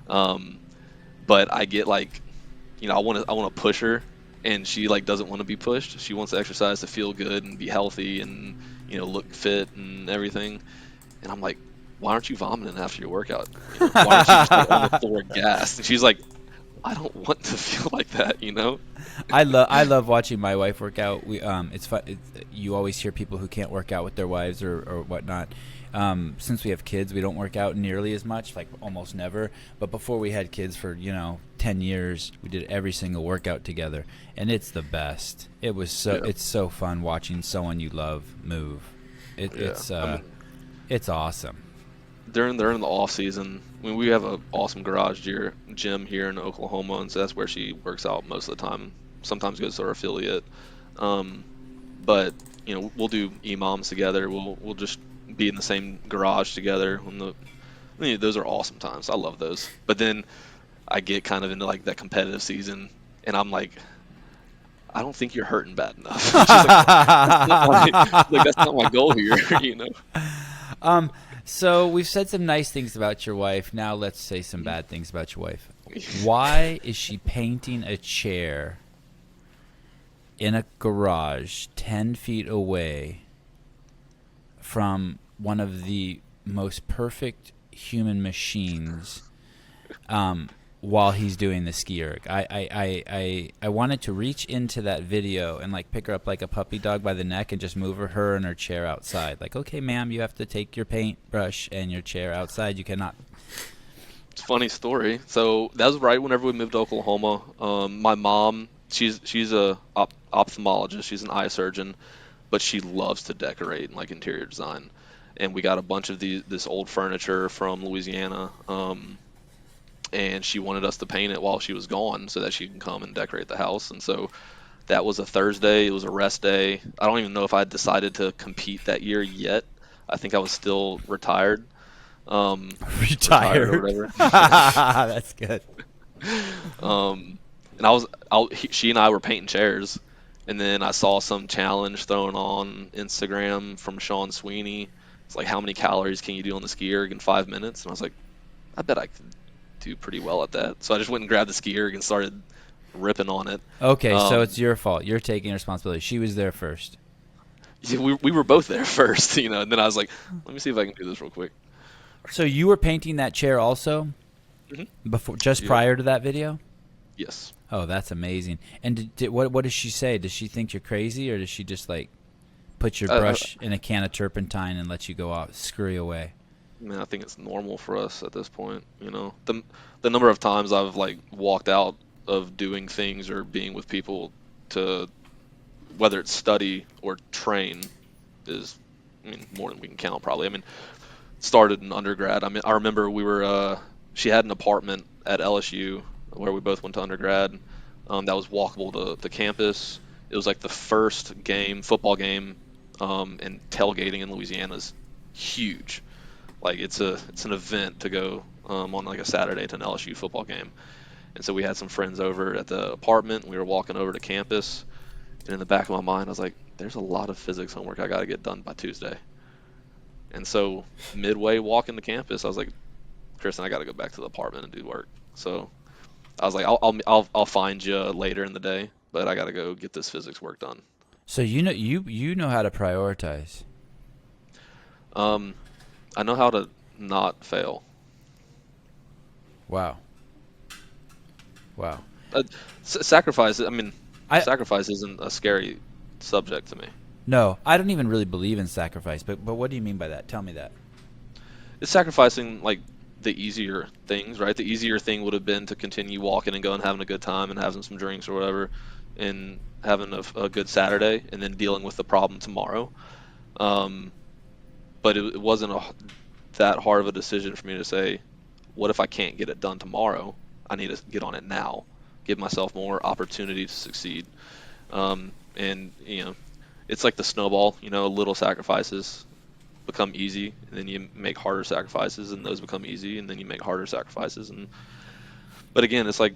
but I get like, I want to push her, and she like doesn't want to be pushed. She wants to exercise to feel good and be healthy and look fit and everything. And I'm like, why aren't you vomiting after your workout? Why aren't you just like, on the floor gassed? And she's like, I don't want to feel like that. I love watching my wife work out. It's fun. You always hear people who can't work out with their wives or whatnot. Since we have kids, we don't work out nearly as much, like almost never. But before we had kids for 10 years, we did every single workout together, and it's the best. It's so fun watching someone you love move. It's awesome. During the off season, we have an awesome garage gym here in Oklahoma, and so that's where she works out most of the time. Sometimes goes to our affiliate, but we'll do EMOMs together. We'll just be in the same garage together. Those are awesome times. I love those. But then I get kind of into like that competitive season, and I'm like, I don't think you're hurting bad enough. She's like, that's not my goal here, So we've said some nice things about your wife. Now let's say some bad things about your wife. Why is she painting a chair in a garage 10 feet away from one of the most perfect human machines? while he's doing the ski erg. I wanted to reach into that video and like pick her up like a puppy dog by the neck and just move her in her chair outside. Like, okay, ma'am, you have to take your paintbrush and your chair outside. You cannot. It's a funny story. So that was right whenever we moved to Oklahoma. My mom, she's a ophthalmologist. She's an eye surgeon, but she loves to decorate and like interior design. And we got a bunch of this old furniture from Louisiana. And she wanted us to paint it while she was gone so that she can come and decorate the house. And so that was a Thursday. It was a rest day. I don't even know if I had decided to compete that year yet. I think I was still retired. Retired or whatever. That's good. And she and I were painting chairs, and then I saw some challenge thrown on Instagram from Sean Sweeney. It's like, how many calories can you do on the ski erg in 5 minutes? And I was like, I bet I could do pretty well at that. So I just went and grabbed the ski erg and started ripping on it. Okay, so it's your fault. You're taking responsibility. She was there first. Yeah, we were both there first, and then I was like, let me see if I can do this real quick. So you were painting that chair also prior to that video? Yes. Oh, that's amazing. And what does she say? Does she think you're crazy, or does she just like put your brush in a can of turpentine and let you go out, scurry away? Man, I think it's normal for us at this point. The number of times I've like walked out of doing things or being with people to, whether it's study or train, is more than we can count probably. Started in undergrad. I remember she had an apartment at LSU where we both went to undergrad. That was walkable to campus. It was like the first football game, and tailgating in Louisiana is huge. Like it's an event to go on like a Saturday to an LSU football game. And so we had some friends over at the apartment. We were walking over to campus, and in the back of my mind, I was like, there's a lot of physics homework I got to get done by Tuesday. And so midway walking to campus, I was like, Kristin, I got to go back to the apartment and do work. So I was like, I'll find you later in the day, but I got to go get this physics work done. So you know how to prioritize. I know how to not fail. Wow. Sacrifice. Sacrifice isn't a scary subject to me. No, I don't even really believe in sacrifice. But what do you mean by that? Tell me that. It's sacrificing like the easier things, right? The easier thing would have been to continue walking and going, having a good time and having some drinks or whatever, and having a good Saturday, and then dealing with the problem tomorrow. But it wasn't that hard of a decision for me to say, what if I can't get it done tomorrow? I need to get on it now, give myself more opportunity to succeed. And it's like the snowball, little sacrifices become easy, and then you make harder sacrifices, and those become easy, and then you make harder sacrifices. But again, it's like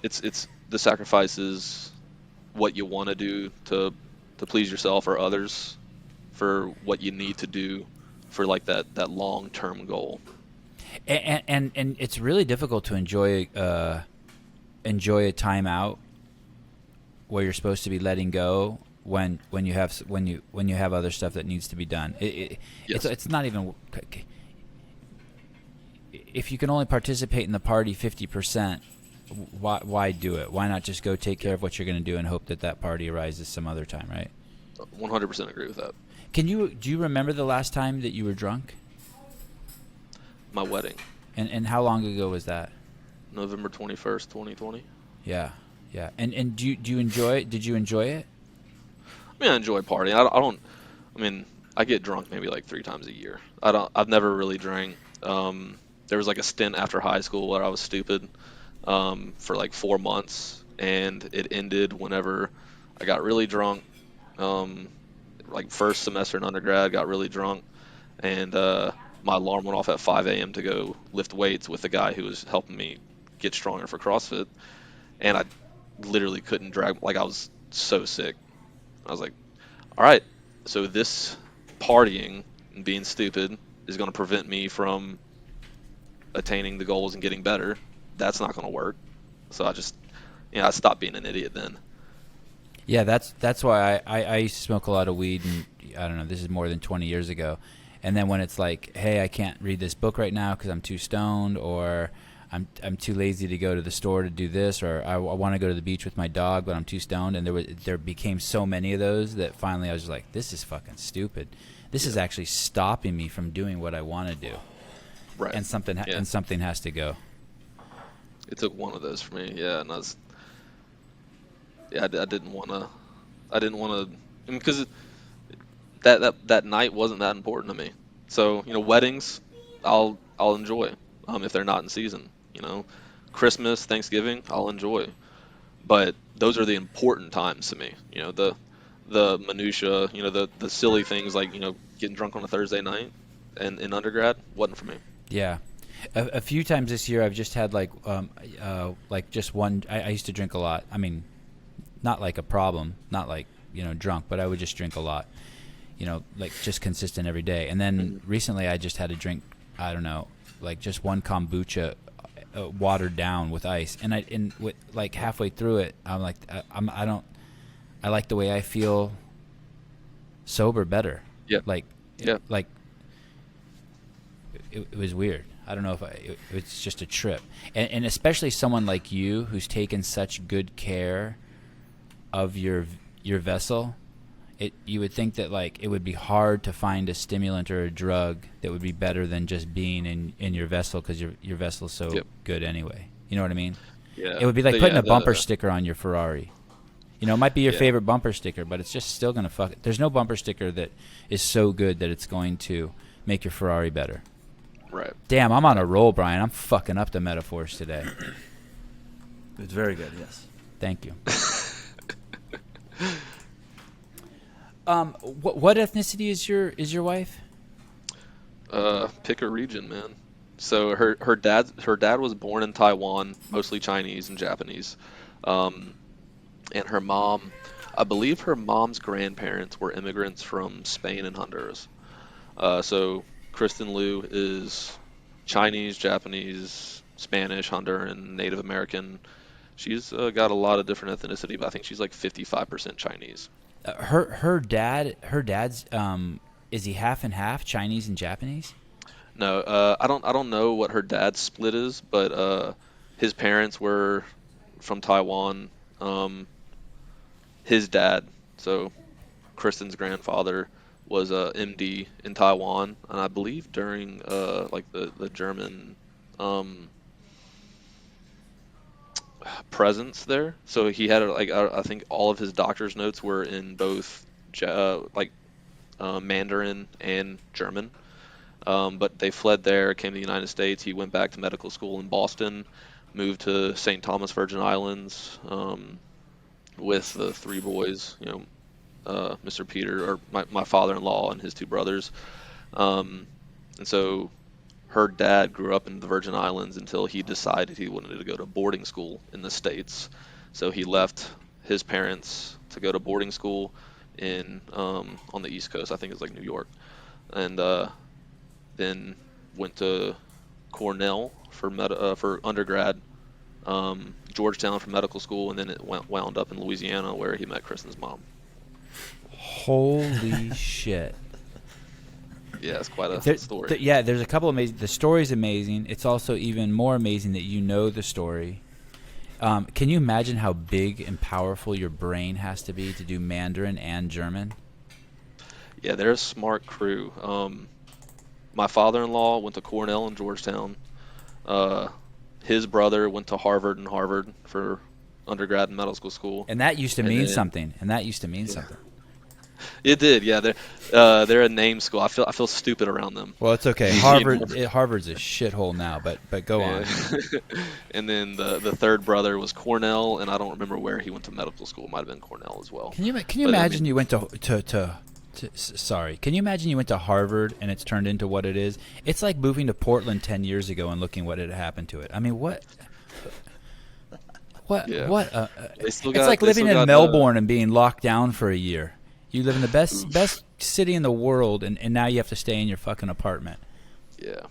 it's the sacrifices, what you want to do to please yourself or others, for what you need to do for like that long-term goal. And it's really difficult to enjoy a time out where you're supposed to be letting go when you have other stuff that needs to be done. Yes. It's not even, if you can only participate in the party 50%, why do it? Why not just go take care of what you're going to do and hope that party arises some other time, right? 100% agree with that. Do you remember the last time that you were drunk? My wedding. And how long ago was that? November 21st, 2020. Yeah. And do you enjoy it? Did you enjoy it? I enjoy partying. I get drunk maybe like 3 times a year. I've never really drank. There was like a stint after high school where I was stupid for like 4 months, and it ended whenever I got really drunk. Like first semester in undergrad, got really drunk, and my alarm went off at 5 a.m. to go lift weights with the guy who was helping me get stronger for CrossFit, and I literally couldn't drag. Like I was so sick. I was like, all right, so this partying and being stupid is going to prevent me from attaining the goals and getting better. That's not going to work. So I stopped being an idiot then. Yeah, that's why I used to smoke a lot of weed, and I don't know, this is more than 20 years ago. And then when it's like, hey, I can't read this book right now because I'm too stoned, or I'm too lazy to go to the store to do this, or I want to go to the beach with my dog, but I'm too stoned. And there became so many of those that finally I was just like, this is fucking stupid. This is actually stopping me from doing what I want to do. Right. And something has to go. It took one of those for me, yeah, and I didn't want to, because that night wasn't that important to me. So weddings, I'll enjoy, if they're not in season. Christmas, Thanksgiving, I'll enjoy, but those are the important times to me. The minutia, the silly things like getting drunk on a Thursday night, and in undergrad wasn't for me. Yeah. A few times this year, I've just had like just one. I used to drink a lot. I mean, not like a problem, not like drunk, but I would just drink a lot. Like just consistent every day. And then recently, I just had to drink. I don't know, like just one kombucha, watered down with ice. And like halfway through it, I'm like, I like the way I feel sober better. Yeah. Like it was weird. I don't know if it's just a trip, and especially someone like you who's taken such good care of your vessel. You would think that like it would be hard to find a stimulant or a drug that would be better than just being in your vessel, because your vessel's so good anyway. You know what I mean? Yeah. It would be like putting a bumper sticker on your Ferrari. It might be your favorite bumper sticker, but it's just still gonna fuck it. There's no bumper sticker that is so good that it's going to make your Ferrari better. Right. Damn, I'm on a roll, Brian. I'm fucking up the metaphors today. It's very good, yes. Thank you. What ethnicity is your wife? Pick a region, man. So her dad was born in Taiwan, mostly Chinese and Japanese, and her mom, I believe her mom's grandparents were immigrants from Spain and Honduras. So Kristin Liu is Chinese, Japanese, Spanish, Honduran, Native American. She's got a lot of different ethnicity, but I think she's like 55% Chinese. Her dad's is he half and half Chinese and Japanese? No, I don't know what her dad's split is, but his parents were from Taiwan. His dad, so Kristen's grandfather, was a MD in Taiwan, and I believe during like the German presence there. So he had I think all of his doctor's notes were in both Mandarin and German. But they fled there, came to the United States. He went back to medical school in Boston, moved to St. Thomas Virgin Islands with the three boys, Mr. Peter, or my father-in-law and his two brothers. And so her dad grew up in the Virgin Islands until he decided he wanted to go to boarding school in the States. So he left his parents to go to boarding school in on the East Coast. I think it's like New York. And then went to Cornell for undergrad, Georgetown for medical school, and then it wound up in Louisiana where he met Kristen's mom. Holy shit. Yeah, it's quite a story. There's a couple amazing. The story's amazing. It's also even more amazing that you know the story. Can you imagine how big and powerful your brain has to be to do Mandarin and German? Yeah, they're a smart crew. My father-in-law went to Cornell and Georgetown. His brother went to Harvard and Harvard for undergrad and medical school. And that used to mean something. It did, yeah. They're a name school. I feel stupid around them. Well, it's okay. Harvard's a shithole now, but go on. And then the third brother was Cornell, and I don't remember where he went to medical school. It might have been Cornell as well. Can you imagine you went Can you imagine you went to Harvard and it's turned into what it is? It's like moving to Portland 10 years ago and looking what had happened to it. I mean, what? It's like living in Melbourne and being locked down for a year. You live in the best city in the world, and now you have to stay in your fucking apartment. Yeah.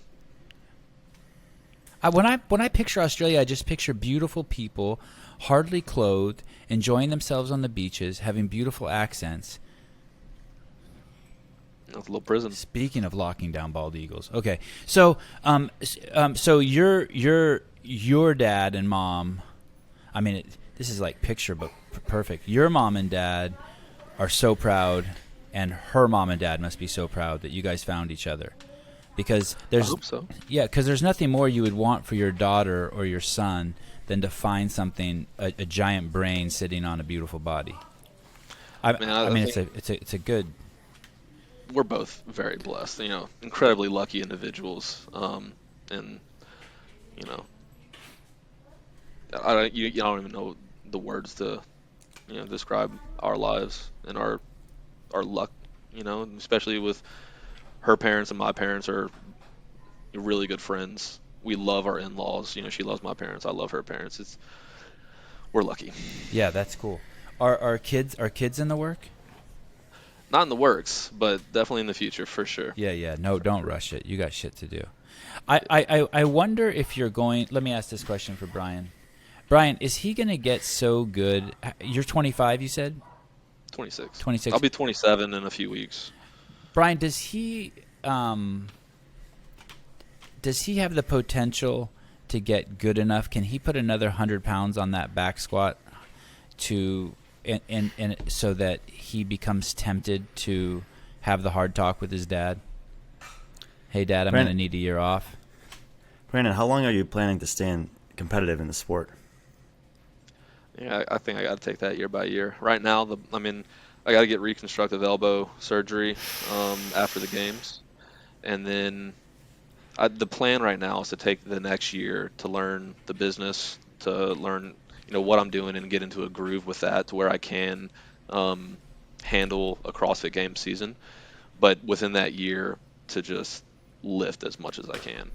When I picture Australia, I just picture beautiful people, hardly clothed, enjoying themselves on the beaches, having beautiful accents. That's a little prison. Speaking of locking down bald eagles, okay. So, so you're your dad and mom, I mean, this is like picture book perfect. Your mom and dad are so proud, and her mom and dad must be so proud that you guys found each other. Because there's, I hope so. Yeah, because there's nothing more you would want for your daughter or your son than to find something, a giant brain sitting on a beautiful body. I mean, it's a good. We're both very blessed, incredibly lucky individuals, and you don't even know the words to describe our lives and our luck, especially with her parents and my parents are really good friends. We love our in-laws. She loves my parents. I love her parents. We're lucky. Yeah, that's cool. Are kids in the work? Not in the works, but definitely in the future for sure. Yeah. No, don't rush it. You got shit to do. I wonder if you're going. Let me ask this question for Brian. Brian, is he going to get so good? You're 25, you said? 26. 26. I'll be 27 in a few weeks. Brian, does he have the potential to get good enough? Can he put another 100 pounds on that back squat and so that he becomes tempted to have the hard talk with his dad? Hey, Dad, I'm going to need a year off. Brandon, how long are you planning to stay competitive in the sport? Yeah, I think I got to take that year by year. Right now, I got to get reconstructive elbow surgery after the games, and then the plan right now is to take the next year to learn the business, to learn what I'm doing and get into a groove with that to where I can handle a CrossFit Games season, but within that year to just lift as much as I can.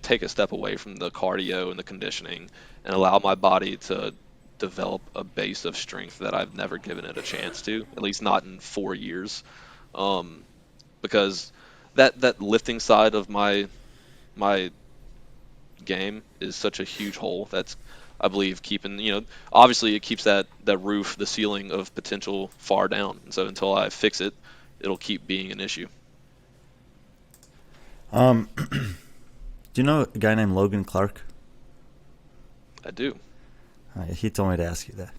Take a step away from the cardio and the conditioning and allow my body to develop a base of strength that I've never given it a chance to, at least not in 4 years. Because that lifting side of my game is such a huge hole that's, I believe, keeping, obviously it keeps that roof, the ceiling of potential far down. And so until I fix it, it'll keep being an issue. Do you know a guy named Logan Clark? I do. He told me to ask you that.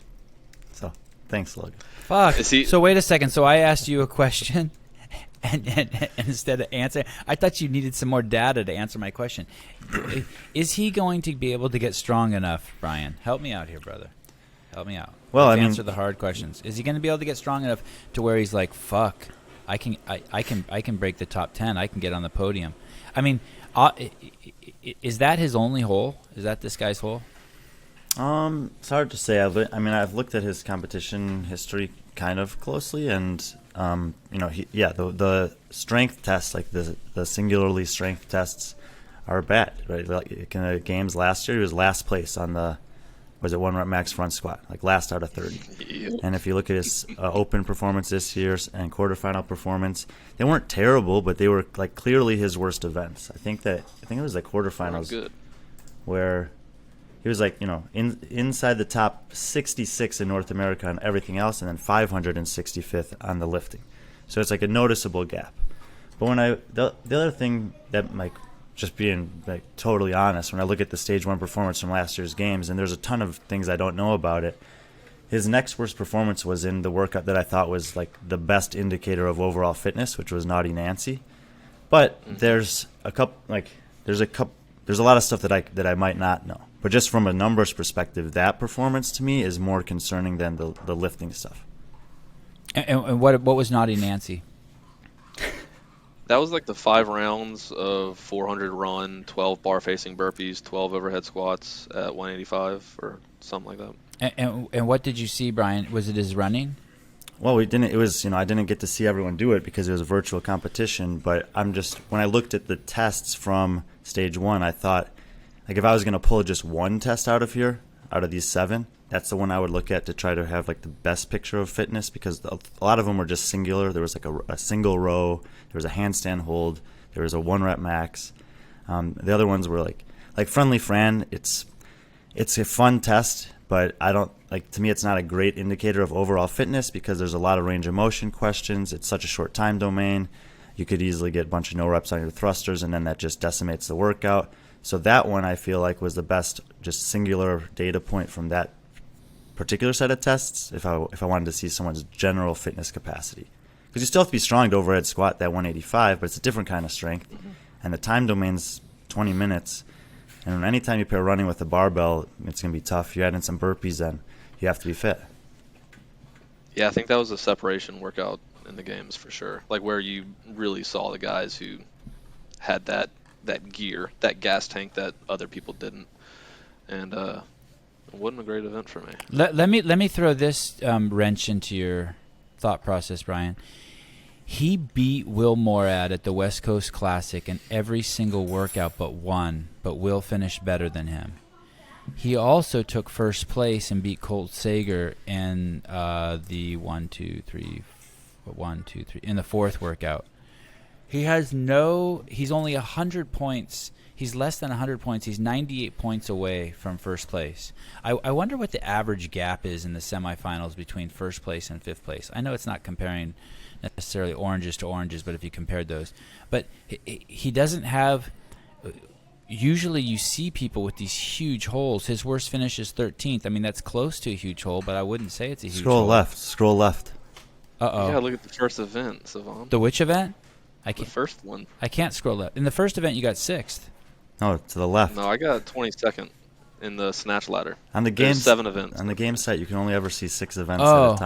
So, thanks, Logan. Fuck. So wait a second. So I asked you a question, and instead of answering, I thought you needed some more data to answer my question. Is he going to be able to get strong enough, Brian? Help me out here, brother. Help me out. Well, Let's answer the hard questions. Is he going to be able to get strong enough to where he's like, fuck, I can break the top 10. I can get on the podium. I mean, is that his only hole? Is that this guy's hole? It's hard to say. I've looked at his competition history kind of closely, and the strength tests, like the singularly strength tests, are bad, right? Like in the games last year, he was last place on the one rep max front squat, like last out of 30. Yep. And if you look at his open performance this year and quarterfinal performance, they weren't terrible, but they were like clearly his worst events. I think it was the quarterfinals where he was like, inside the top 66 in North America on everything else, and then 565th on the lifting. So it's like a noticeable gap. But the other thing that, like, just being like totally honest, when I look at the stage 1 performance from last year's games, and there's a ton of things I don't know about it, his next worst performance was in the workout that I thought was like the best indicator of overall fitness, which was Naughty Nancy. But there's a lot of stuff that I might not know. But just from a numbers perspective, that performance to me is more concerning than the lifting stuff. And what was Naughty Nancy? That was like the 5 rounds of 400 run, 12 bar facing burpees, 12 overhead squats at 185 or something like that. And what did you see, Brian? Was it his running? Well, we didn't. It was, I didn't get to see everyone do it because it was a virtual competition. But when I looked at the tests from stage 1, I thought, like, if I was going to pull just one test out of these 7, that's the one I would look at to try to have like the best picture of fitness, because a lot of them were just singular. There was like a single row, there was a handstand hold, there was a 1 rep max. The other ones were like Friendly Fran. It's a fun test, but to me it's not a great indicator of overall fitness because there's a lot of range of motion questions. It's such a short time domain. You could easily get a bunch of no reps on your thrusters, and then that just decimates the workout. So that one I feel like was the best just singular data point from that particular set of tests if I wanted to see someone's general fitness capacity. Because you still have to be strong to overhead squat that 185, but it's a different kind of strength. And the time domain's 20 minutes. And anytime you pair running with a barbell, it's going to be tough. You add in some burpees, then you have to be fit. Yeah, I think that was a separation workout in the games for sure. Like where you really saw the guys who had that gear, that gas tank that other people didn't. And it wasn't a great event for me. Let me throw this wrench into your thought process, Brian. He beat Will Morad at the West Coast Classic in every single workout but one, but Will finished better than him. He also took first place and beat Colt Sager in the 1, 2, 3 in the fourth workout. He's only 100 points. He's less than 100 points. He's 98 points away from first place. I wonder what the average gap is in the semifinals between first place and fifth place. I know it's not comparing necessarily oranges to oranges, but if you compared those. But he doesn't have... Usually you see people with these huge holes. His worst finish is 13th. I mean, that's close to a huge hole, but I wouldn't say it's a huge hole. Scroll left. Uh-oh. You gotta look at the first event, Sevan. The which event? The first one. I can't scroll left. In the first event, you got 6th. No, to the left. No, I got 22nd in the Snatch ladder. On the game, there's 7 events. On the game site, you can only ever see 6 events at a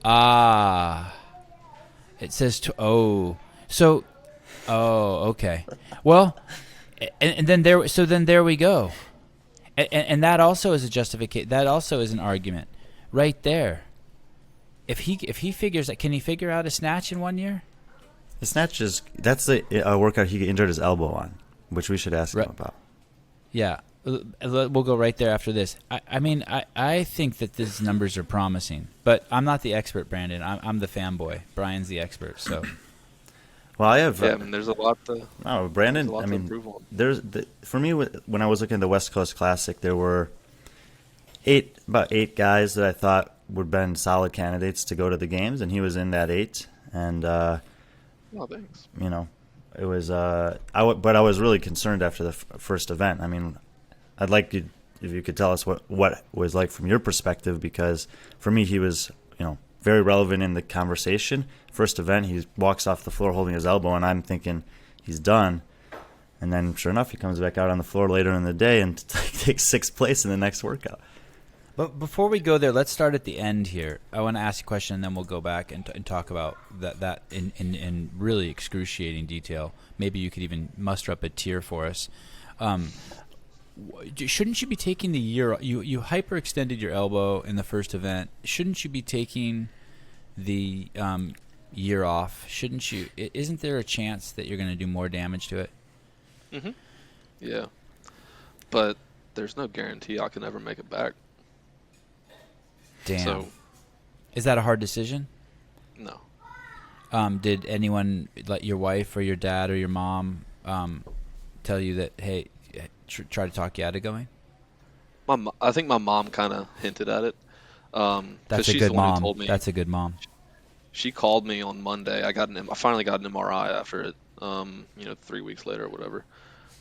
time. It says okay. Well, and then there we go. And that also is a justification. That also is an argument, right there. If he figures that, can he figure out a snatch in 1 year? The snatch that's the workout he injured his elbow on, which we should ask him about. Yeah, we'll go right there after this. I think that these numbers are promising, but I'm not the expert, Brandon. I'm the fanboy. Brian's the expert, so. Well, I have. There's a lot to. Oh, Brandon. To improve on. For me, when I was looking at the West Coast Classic, there were about 8 guys that I thought would have been solid candidates to go to the games, and he was in that 8. And thanks. It was. But I was really concerned after the first event. I mean, I'd like you if you could tell us what it was like from your perspective, because for me he was very relevant in the conversation. First event, he walks off the floor holding his elbow, and I'm thinking he's done. And then, sure enough, he comes back out on the floor later in the day and takes 6th place in the next workout. But before we go there, let's start at the end here. I want to ask you a question, and then we'll go back and talk about that in really excruciating detail. Maybe you could even muster up a tier for us. Shouldn't you be taking the year? You hyperextended your elbow in the first event. Shouldn't you be taking the year off? Shouldn't you? Isn't there a chance that you're going to do more damage to it? Mm-hmm. Yeah, but there's no guarantee I can ever make it back. Damn. So, is that a hard decision? No. Did anyone, like your wife or your dad or your mom, tell you that, hey, try to talk you out of going? I think my mom kind of hinted at it. That's a she's good the one mom. who told me. That's a good mom. She called me on Monday. I finally got an MRI after it. 3 weeks later or whatever.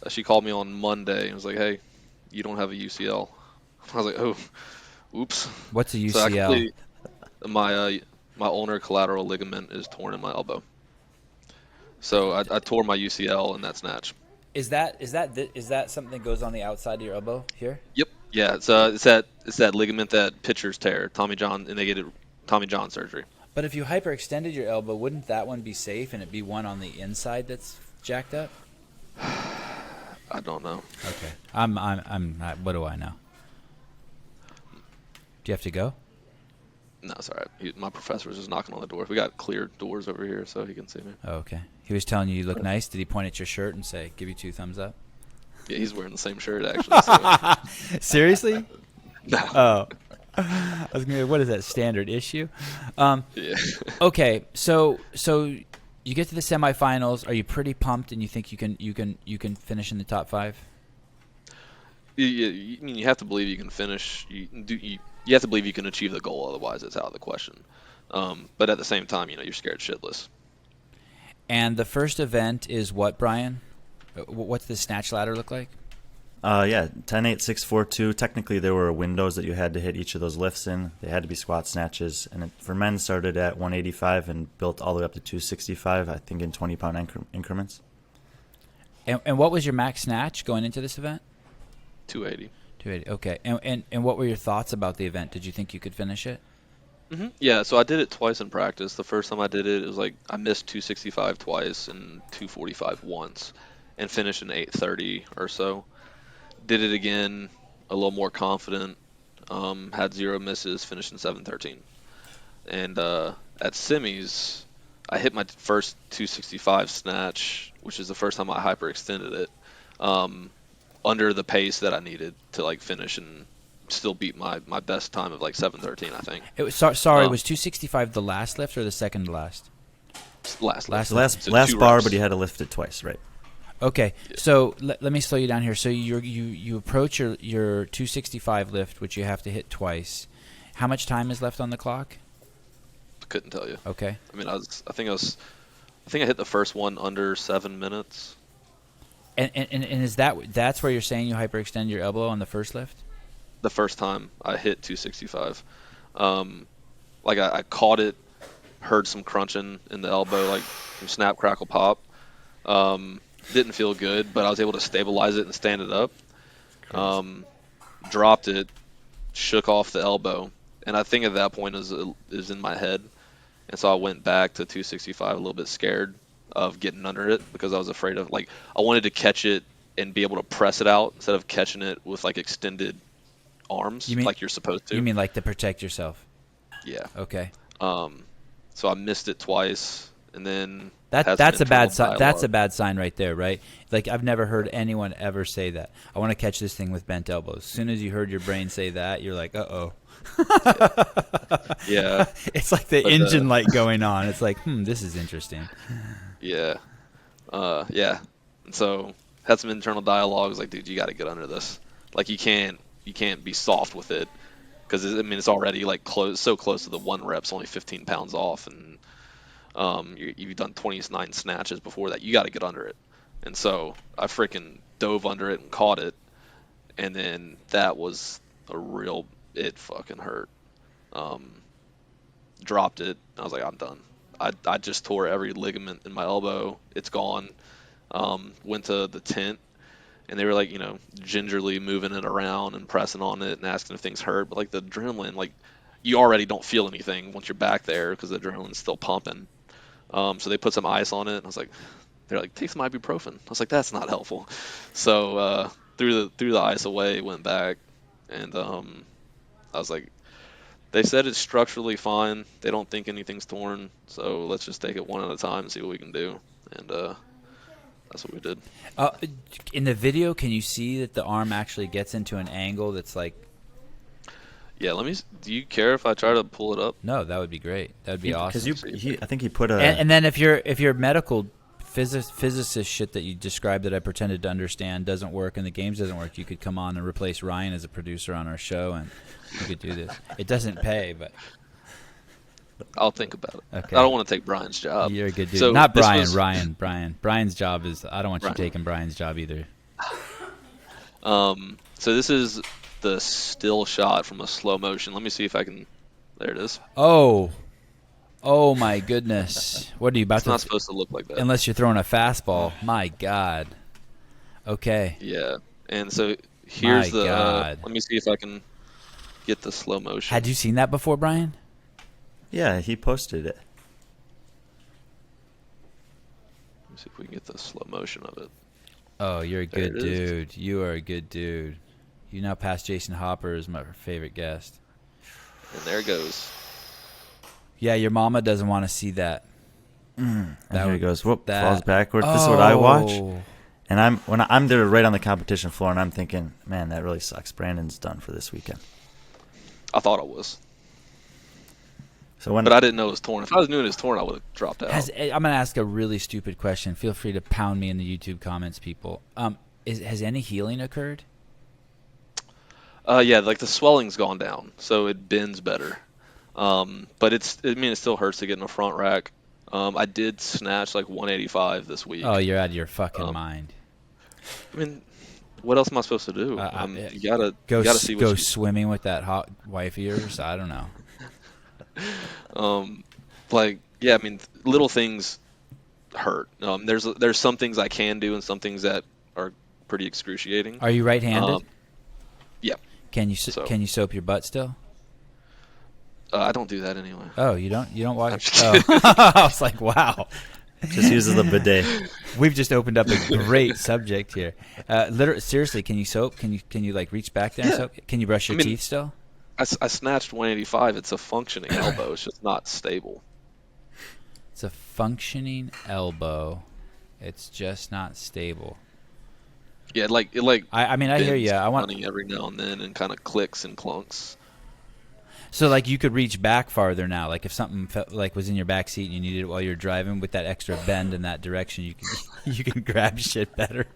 She called me on Monday and was like, "Hey, you don't have a UCL." I was like, "Oh, oops." What's a UCL? So my ulnar collateral ligament is torn in my elbow. So I tore my UCL in that snatch. Is that something that goes on the outside of your elbow here? Yep. Yeah. It's that ligament that pitchers tear. Tommy John, and they get Tommy John surgery. But if you hyperextended your elbow, wouldn't that one be safe and it be one on the inside that's jacked up? I don't know. Okay. I'm what do I know? Do you have to go? No, it's all right. My professor was just knocking on the door. We got clear doors over here so he can see me. Oh, okay. He was telling you look nice. Did he point at your shirt and say, give you 2 thumbs up? Yeah, he's wearing the same shirt, actually. So. Seriously? No. Oh. I was gonna. What is that, standard issue? Yeah. Okay, so you get to the semifinals. Are you pretty pumped, and you think you can finish in the top 5? Yeah, I mean, you have to believe you can finish. You have to believe you can achieve the goal. Otherwise, it's out of the question. But at the same time, you're scared shitless. And the first event is what, Brian? What's the snatch ladder look like? Yeah, 10-8, 6-4-2. Technically, there were windows that you had to hit each of those lifts in. They had to be squat snatches. And for men, started at 185 and built all the way up to 265, I think in 20-pound increments. And what was your max snatch going into this event? 280. 280, okay. And what were your thoughts about the event? Did you think you could finish it? Mm-hmm. Yeah, so I did it twice in practice. The first time I did it, it was like I missed 265 twice and 245 once and finished in 830 or so. Did it again, a little more confident, had 0 misses, finished in 713. And at semis, I hit my first 265 snatch, which is the first time I hyperextended it, under the pace that I needed to like finish and still beat my best time of like 713, I think. It was, was 265 the last lift or the second to last? Last last so bar, reps. but you had to lift it twice, right? Okay, Yeah. so let me slow you down here. So you approach your 265 lift, which you have to hit twice. How much time is left on the clock? Couldn't tell you. Okay. I mean, I think I hit the first one under 7 minutes. And is that's where you're saying you hyperextend your elbow on the first lift? The first time I hit 265, like I caught it, heard some crunching in the elbow, like some snap, crackle, pop. Didn't feel good, but I was able to stabilize it and stand it up. Dropped it, shook off the elbow, and I think at that point it was in my head, and so I went back to 265 a little bit scared of getting under it because I was afraid of I wanted to catch it and be able to press it out instead of catching it with like extended arms like you're supposed to. You mean like to protect yourself? Yeah. Okay. So I missed it twice, and then that's a bad sign. That's a bad sign right there, right? Like I've never heard anyone ever say that. I want to catch this thing with bent elbows. As soon as you heard your brain say that, you're like, uh-oh. Yeah. It's like the engine light going on. It's like, this is interesting. Yeah. Yeah. And so had some internal dialogues like, dude, you got to get under this. Like you can't be soft with it because it's already like so close to the 1 rep's only 15 pounds off, and you've done 29 snatches before that. You got to get under it. And so I freaking dove under it and caught it, and then that was it fucking hurt. Dropped it. I was like, I'm done. I just tore every ligament in my elbow. It's gone. Went to the tent, and they were like, gingerly moving it around and pressing on it and asking if things hurt. But like the adrenaline, like you already don't feel anything once you're back there because the adrenaline's still pumping. So they put some ice on it, and they're like, take some ibuprofen. I was like, that's not helpful. So threw the ice away, went back, and I was like, they said it's structurally fine. They don't think anything's torn, so let's just take it one at a time and see what we can do. And that's what we did. In the video, can you see that the arm actually gets into an angle that's like? Yeah, do you care if I try to pull it up? No, that would be great. That would be awesome. Because I think he put a. And then if your medical physicist shit that you described that I pretended to understand doesn't work and the games doesn't work, you could come on and replace Ryan as a producer on our show, and you could do this. It doesn't pay, but I'll think about it. Okay. I don't want to take Brian's job. You're a good dude. So Not Brian, Ryan. Brian's job is. I don't want you Ryan. taking Brian's job either. So this is the still shot from a slow motion. Let me see if I can. There it is. Oh my goodness! What are you about It's not supposed to look like that. Unless you're throwing a fastball. My God. Okay. Yeah, and so here's My God. let me see if I can get the slow motion. Had you seen that before, Brian? Yeah, he posted it. Let me see if we can get the slow motion of it. Oh, you're a There good it is. dude. You are a good dude. You now passed Jason Hopper as my favorite guest. And there it goes. Yeah, your mama doesn't want to see that. And here he goes. Whoop, that- falls backward. This is what I watch. Oh. And when I'm there right on the competition floor, and I'm thinking, man, that really sucks. Brandon's done for this weekend. I thought I was, So when but I didn't know it was torn. If I was doing it was torn, I would have dropped out. I'm going to ask a really stupid question. Feel free to pound me in the YouTube comments, people. Has any healing occurred? Yeah, like the swelling's gone down, so it bends better. But it still hurts to get in a front rack. I did snatch like 185 this week. Oh, you're out of your fucking mind. I mean, what else am I supposed to do? You gotta see what go swimming with that hot wife of yours. I don't know. Like, yeah, I mean, little things hurt. There's some things I can do and some things that are pretty excruciating. Are you right-handed? Yeah. Can you soap your butt still? I don't do that anyway. Oh, you don't wash? I'm just kidding. I was like, wow. Just uses the bidet. We've just opened up a great subject here. Literally, seriously, can you soap? Can you like reach back there and soap? Can you brush your teeth still? I snatched 185. It's a functioning elbow. It's just not stable. It's a functioning elbow. It's just not stable. Yeah, I mean, I hear you. I want running every now and then and kind of clicks and clunks. So like you could reach back farther now. Like if something like was in your back seat and you needed it while you're driving, with that extra bend in that direction, you can grab shit better.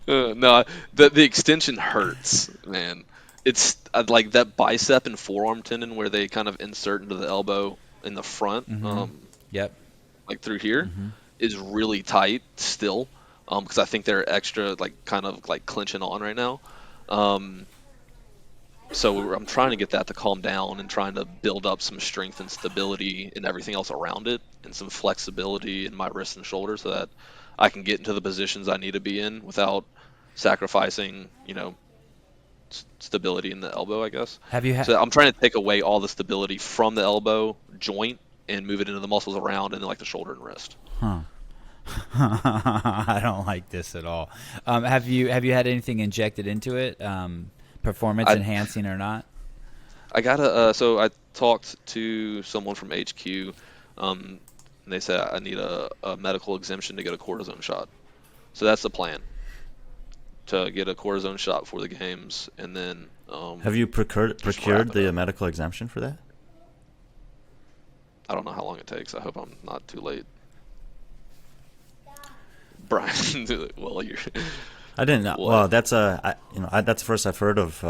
No, the extension hurts, man. It's like that bicep and forearm tendon where they kind of insert into the elbow in the front. Yep. Like through here is really tight still. Because I think they're extra like kind of like clenching on right now. So I'm trying to get that to calm down and trying to build up some strength and stability and everything else around it, and some flexibility in my wrists and shoulders so that I can get into the positions I need to be in without sacrificing, stability in the elbow, I guess. So I'm trying to take away all the stability from the elbow joint and move it into the muscles around and then like the shoulder and wrist. I don't like this at all. Have you had anything injected into it? Performance enhancing or not? I got so I talked to someone from HQ, and they said I need a medical exemption to get a cortisone shot. So that's the plan, to get a cortisone shot for the games, and then have you procured the medical exemption for that? I don't know how long it takes. I hope I'm not too late. Brian, well, you're. I didn't know. Well, that's that's the first I've heard of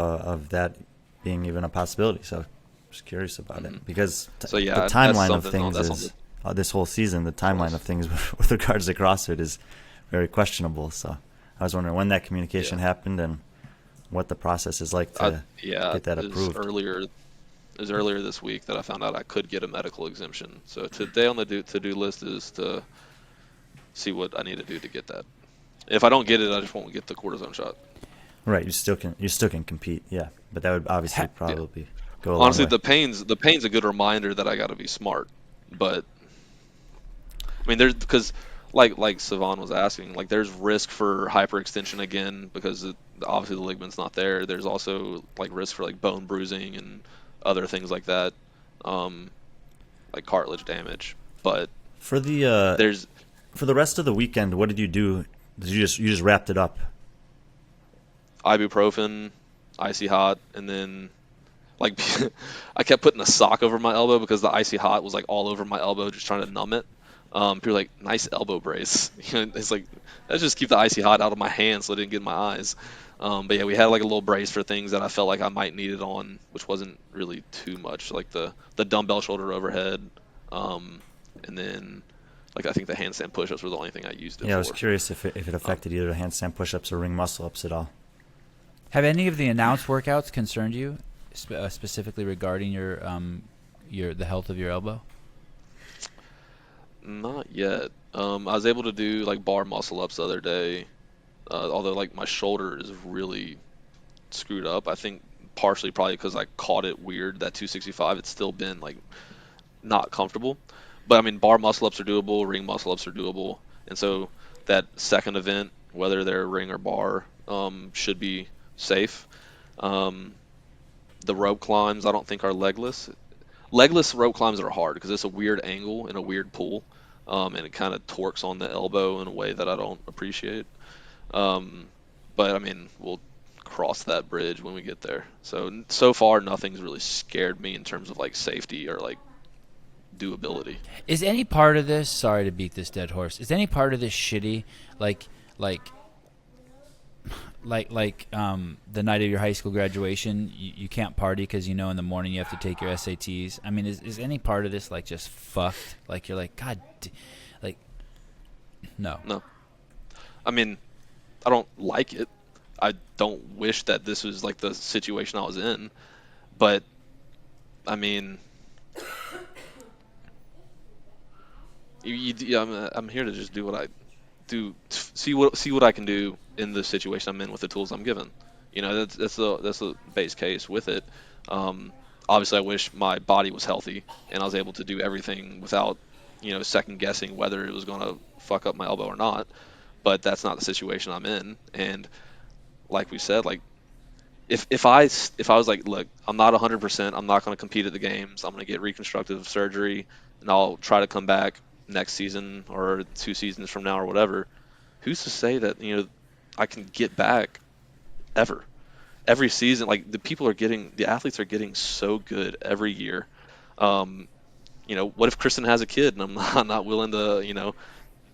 that being even a possibility. So I'm just curious about it because the timeline of things is this whole season. The timeline of things with regards to CrossFit is very questionable. So I was wondering when that communication happened and what the process is like to get that approved. It was earlier this week that I found out I could get a medical exemption. So today on the to-do list is to see what I need to do to get that. If I don't get it, I just won't get the cortisone shot. Right, you still can compete, yeah. But that would obviously probably go a long Honestly, way. the pain's a good reminder that I got to be smart. But I mean, there's because like Sevan was asking, like there's risk for hyperextension again because obviously the ligament's not there. There's also like risk for like bone bruising and other things like that, like cartilage damage. But for the rest of the weekend, what did you do? Did you just wrapped it up? Ibuprofen, icy hot, and then like I kept putting a sock over my elbow because the icy hot was like all over my elbow, just trying to numb it. People were like, nice elbow brace. It's like, let's just keep the icy hot out of my hands so it didn't get in my eyes. But yeah, we had like a little brace for things that I felt like I might need it on, which wasn't really too much, like the dumbbell shoulder overhead, and then. Like I think the handstand push-ups were the only thing I used it for. Yeah, I was curious if it affected either handstand push-ups or ring muscle-ups at all. Have any of the announced workouts concerned you, specifically regarding the health of your elbow? Not yet. I was able to do like bar muscle-ups the other day, although like my shoulder is really screwed up. I think partially probably because I caught it weird, that 265. It's still been like not comfortable. But I mean, bar muscle-ups are doable, ring muscle-ups are doable, and so that second event, whether they're ring or bar, should be safe. The rope climbs, I don't think are legless. Legless rope climbs are hard because it's a weird angle and a weird pull, and it kind of torques on the elbow in a way that I don't appreciate. But I mean, we'll cross that bridge when we get there. So far, nothing's really scared me in terms of like safety or like doability. Is any part of this, sorry to beat this dead horse, is any part of this shitty, like the night of your high school graduation, you can't party because in the morning you have to take your SATs? I mean, is any part of this like just fucked? Like you're like, God, like, no. I mean, I don't like it. I don't wish that this was like the situation I was in, but I mean, I'm here to just do what I do, see what I can do in the situation I'm in with the tools I'm given. That's the base case with it. Obviously, I wish my body was healthy and I was able to do everything without, second guessing whether it was going to fuck up my elbow or not. But that's not the situation I'm in. And like we said, like if I was like, look, I'm not 100%, I'm not going to compete at the games. I'm going to get reconstructive surgery, and I'll try to come back next season or 2 seasons from now or whatever. Who's to say that I can get back ever? Every season, like the athletes are getting so good every year. What if Kristin has a kid and I'm not willing to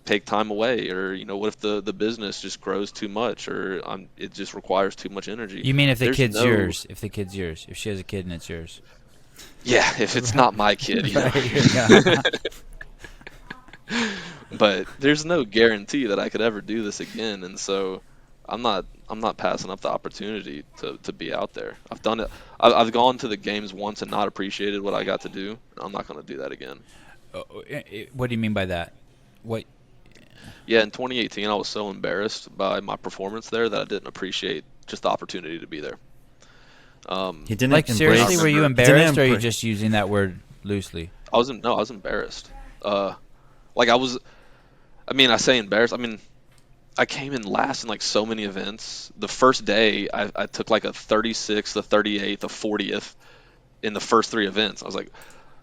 take time away, or what if the business just grows too much, or it just requires too much energy? You mean if the kid's yours? If the kid's yours, if she has a kid and it's yours? Yeah, if it's not my kid. But there's no guarantee that I could ever do this again, and so I'm not passing up the opportunity to be out there. I've done it. I've gone to the games once and not appreciated what I got to do. I'm not going to do that again. What do you mean by that? What? Yeah, in 2018, I was so embarrassed by my performance there that I didn't appreciate just the opportunity to be there. He didn't like seriously, were you embarrassed, or are you just using that word loosely? I was embarrassed. I say embarrassed. I mean, I came in last in like so many events. The first day, I took like a 36th, a 38th, a 40th in the first 3 events. I was like,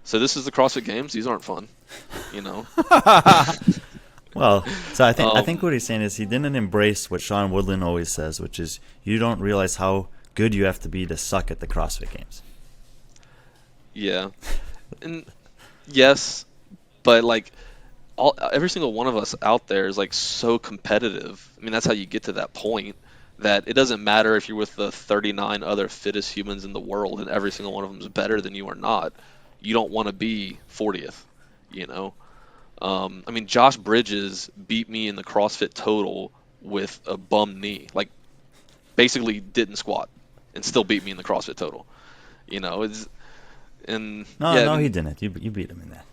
so this is the CrossFit Games? These aren't fun, Well, so I think what he's saying is he didn't embrace what Sean Woodland always says, which is you don't realize how good you have to be to suck at the CrossFit Games. Yeah, and yes, but like every single one of us out there is like so competitive. I mean, that's how you get to that point, that it doesn't matter if you're with the 39 other fittest humans in the world and every single one of them is better than you or not. You don't want to be 40th, I mean, Josh Bridges beat me in the CrossFit total with a bum knee. Like, basically didn't squat and still beat me in the CrossFit total. No, he didn't. You beat him in that.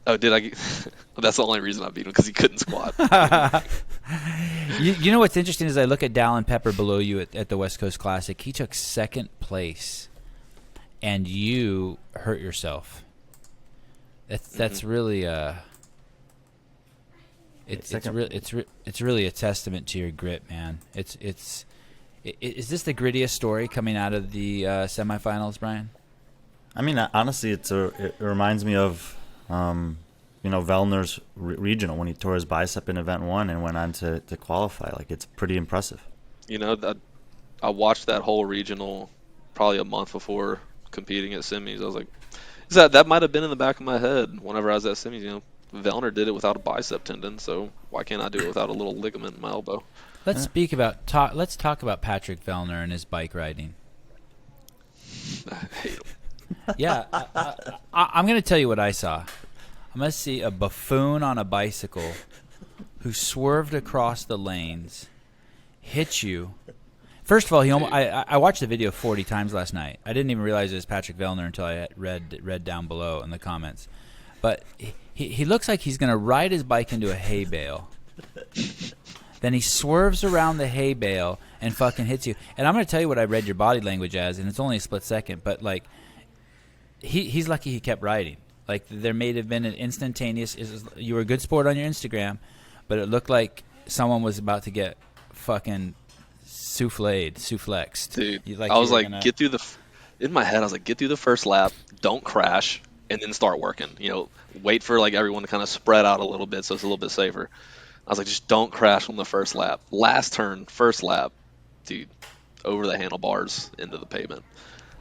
Oh, did I? Well, that's the only reason I beat him, because he couldn't squat. You know what's interesting is I look at Dallin Pepper below you at the West Coast Classic. He took 2nd place, and you hurt yourself. That's really it's really a testament to your grit, man. Is this the grittiest story coming out of the semifinals, Brian? I mean, honestly, it reminds me of Vellner's regional when he tore his bicep in event 1 and went on to qualify. Like, it's pretty impressive. I watched that whole regional probably a month before competing at semis. I was like, that might have been in the back of my head whenever I was at semis. Vellner did it without a bicep tendon, so why can't I do it without a little ligament in my elbow? Let's talk about Patrick Vellner and his bike riding. I hate him. Yeah, I'm going to tell you what I saw. I'm going to see a buffoon on a bicycle who swerved across the lanes, hit you. First of all, I watched the video 40 times last night. I didn't even realize it was Patrick Vellner until I had read down below in the comments. But he looks like he's going to ride his bike into a hay bale. Then he swerves around the hay bale and fucking hits you. And I'm going to tell you what I read your body language as, and it's only a split second, but like he's lucky he kept riding. Like, there may have been an instantaneous. You were a good sport on your Instagram, but it looked like someone was about to get fucking soufflexed. Dude, I was like, in my head, I was like, get through the first lap, don't crash, and then start working. Wait for like everyone to kind of spread out a little bit so it's a little bit safer. I was like, just don't crash on the first lap. Last turn, first lap, dude, over the handlebars into the pavement.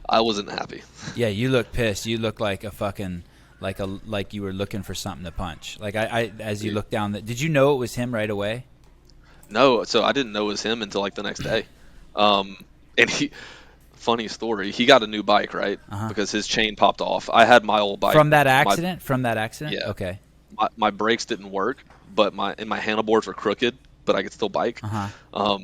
I wasn't happy. Yeah, you look pissed. You look like a fucking like you were looking for something to punch. Like I as you look down, did you know it was him right away? No, so I didn't know it was him until like the next day. And funny story, he got a new bike, right? Because his chain popped off. I had my old bike from that accident. Yeah. Okay. My brakes didn't work, but my handlebars were crooked. but I could still bike. Uh-huh.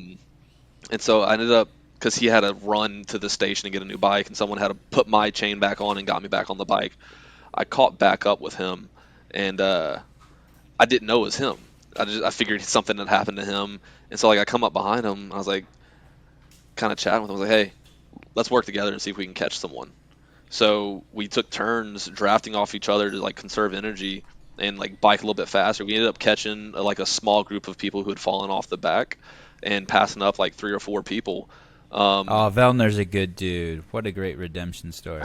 And so I ended up, because he had to run to the station and get a new bike, and someone had to put my chain back on and got me back on the bike. I caught back up with him, and I didn't know it was him. I figured something had happened to him, and so like I come up behind him, I was like, kind of chatting with him. I was like, hey, let's work together and see if we can catch someone. So we took turns drafting off each other to like conserve energy and like bike a little bit faster. We ended up catching like a small group of people who had fallen off the back and passing up like 3 or 4 people. Oh, Vellner's a good dude. What a great redemption story.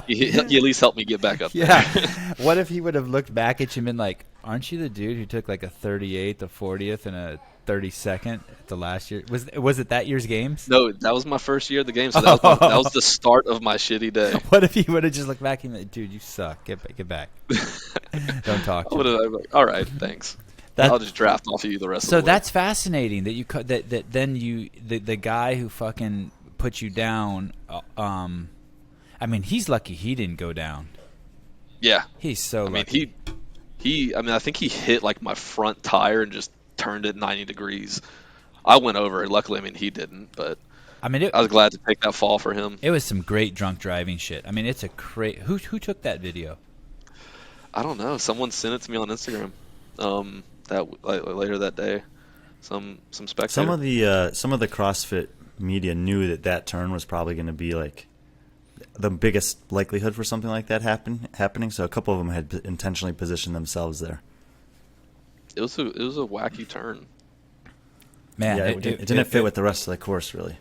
He at least helped me get back up there. Yeah. What if he would have looked back at you and been like, aren't you the dude who took like a 38th, a 40th, and a 32nd at the last year? Was it that year's games? No, that was my first year of the game, so that was the start of my shitty day. What if he would have just looked back and like, dude, you suck. Get back. Don't talk to me. Like, all right, thanks. I'll just draft off of you the rest of the way. So that's fascinating that you that then you the guy who fucking put you down. I mean, he's lucky he didn't go down. Yeah, he's so lucky. I think he hit like my front tire and just turned it 90 degrees. I went over it. Luckily, I mean, he didn't, but I was glad to take that fall for him. It was some great drunk driving shit. I mean, it's a great. Who took that video? I don't know. Someone sent it to me on Instagram. Later that day, some spectator. Some of the CrossFit media knew that turn was probably going to be like the biggest likelihood for something like that happening. So a couple of them had intentionally positioned themselves there. It was a wacky turn. Man, yeah, it didn't fit with the rest of the course really.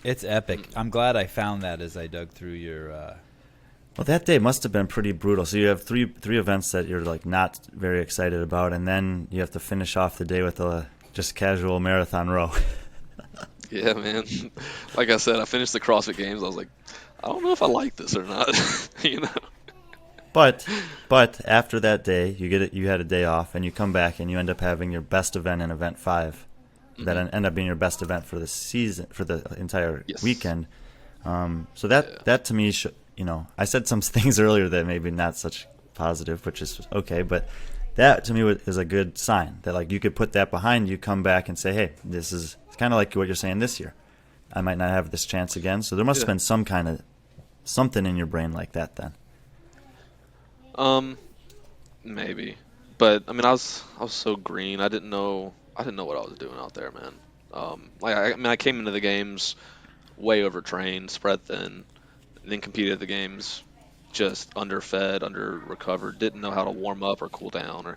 It's epic. I'm glad I found that as I dug through your. Well, that day must have been pretty brutal. So you have three events that you're like not very excited about, and then you have to finish off the day with a just casual marathon row. Yeah, man. Like I said, I finished the CrossFit Games. I was like, I don't know if I like this or not. You know. But after that day, you had a day off, and you come back and you end up having your best event in Event 5. Mm-hmm. That end up being your best event for the season, for the entire weekend. So that to me. I said some things earlier that maybe not such positive, which is okay, but that to me is a good sign that like you could put that behind you, come back and say, hey, this is kind of like what you're saying this year. I might not have this chance again. So there must have been some kind of something in your brain like that then. Maybe, but I mean, I was so green. I didn't know what I was doing out there, man. I came into the games way overtrained, spread thin. And then competed at the games just underfed, under-recovered, didn't know how to warm up or cool down.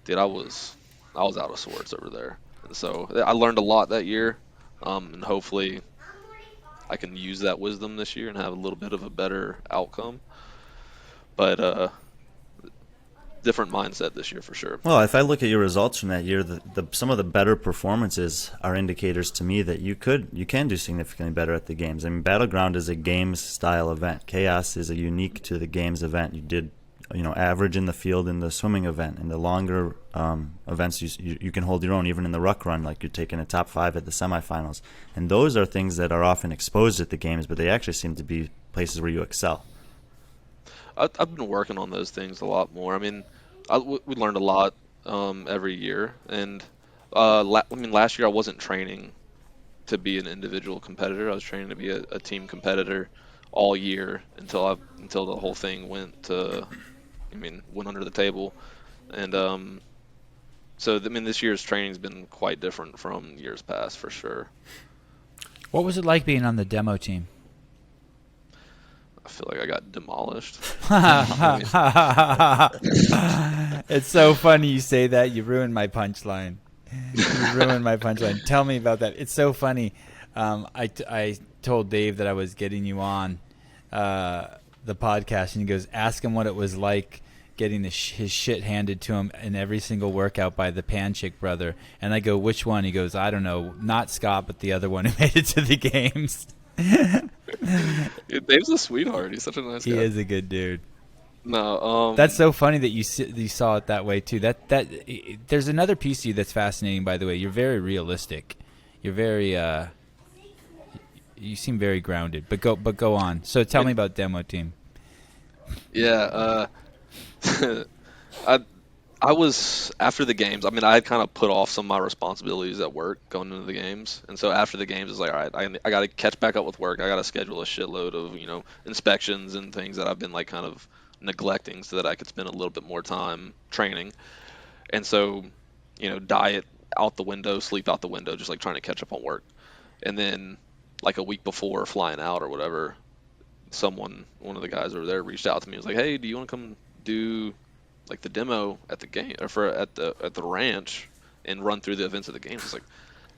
I was out of sorts over there. And so I learned a lot that year, and hopefully I can use that wisdom this year and have a little bit of a better outcome. But different mindset this year for sure. Well, if I look at your results from that year, some of the better performances are indicators to me that you can do significantly better at the games. I mean, Battleground is a games style event. Chaos is a unique to the games event. You did, average in the field in the swimming event. In the longer events, you can hold your own, even in the ruck run, like you're taking a top 5 at the semifinals. And those are things that are often exposed at the games, but they actually seem to be places where you excel. I've been working on those things a lot more. I mean, we learned a lot every year, and last year I wasn't training to be an individual competitor. I was training to be a team competitor all year until the whole thing went under the table, and so this year's training's been quite different from years past for sure. What was it like being on the demo team? I feel like I got demolished. It's so funny you say that. You ruined my punchline. Tell me about that. It's so funny. I told Dave that I was getting you on the podcast, and he goes, ask him what it was like getting his shit handed to him in every single workout by the Panchik brother. And I go, which one? He goes, I don't know. Not Scott, but the other one who made it to the games. Dave's a sweetheart. He's such a nice guy. He is a good dude. No, that's so funny that you saw it that way too. That there's another piece of you that's fascinating. By the way, you're very realistic. You're very you seem very grounded. But go on. So tell me about demo team. Yeah, I was after the games. I mean, I had kind of put off some of my responsibilities at work going into the games, and so after the games, it's like, all right, I got to catch back up with work. I got to schedule a shitload of inspections and things that I've been like kind of neglecting, so that I could spend a little bit more time training. And so, diet out the window, sleep out the window, just like trying to catch up on work. And then, like a week before flying out or whatever, one of the guys over there reached out to me. Was like, "Hey, do you want to come do like the demo at the game or at the ranch and run through the events of the games?" It's like, I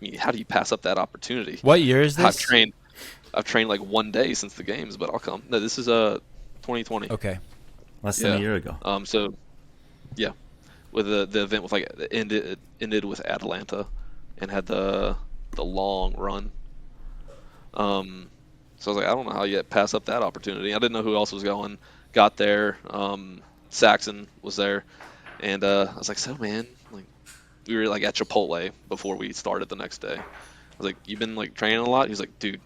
mean, how do you pass up that opportunity? What year is this? I've trained like one day since the games, but I'll come. No, this is 2020. Okay, less than a year ago. So yeah, with the event with like ended with Atlanta, and had the long run. So I was like, I don't know how you pass up that opportunity. I didn't know who else was going. Got there, Saxon was there, and I was like, so man, like we were like at Chipotle before we started the next day. I was like, you been like training a lot? He's like, dude,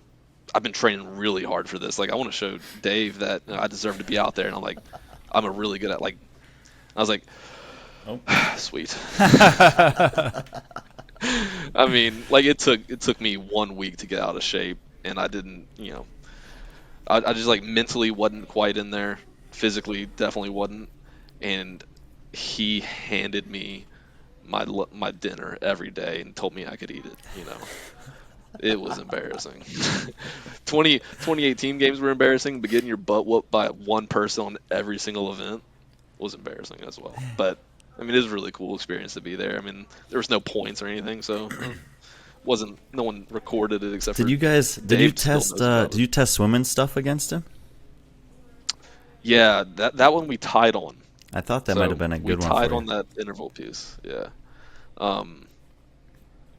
I've been training really hard for this. Like I want to show Dave that I deserve to be out there, and I'm like, I'm a really good at like. I was like, oh, sweet. I mean, like it took me 1 week to get out of shape, and I didn't, I just like mentally wasn't quite in there, physically definitely wasn't, and he handed me my dinner every day and told me I could eat it. It was embarrassing. 2018 games were embarrassing, but getting your butt whooped by one person on every single event was embarrassing as well. But I mean, it was a really cool experience to be there. I mean, there was no points or anything, so no one recorded it except for. Did you test swimming stuff against him? Yeah, that one we tied on. I thought that might have been a good one. We tied on that interval piece. Yeah.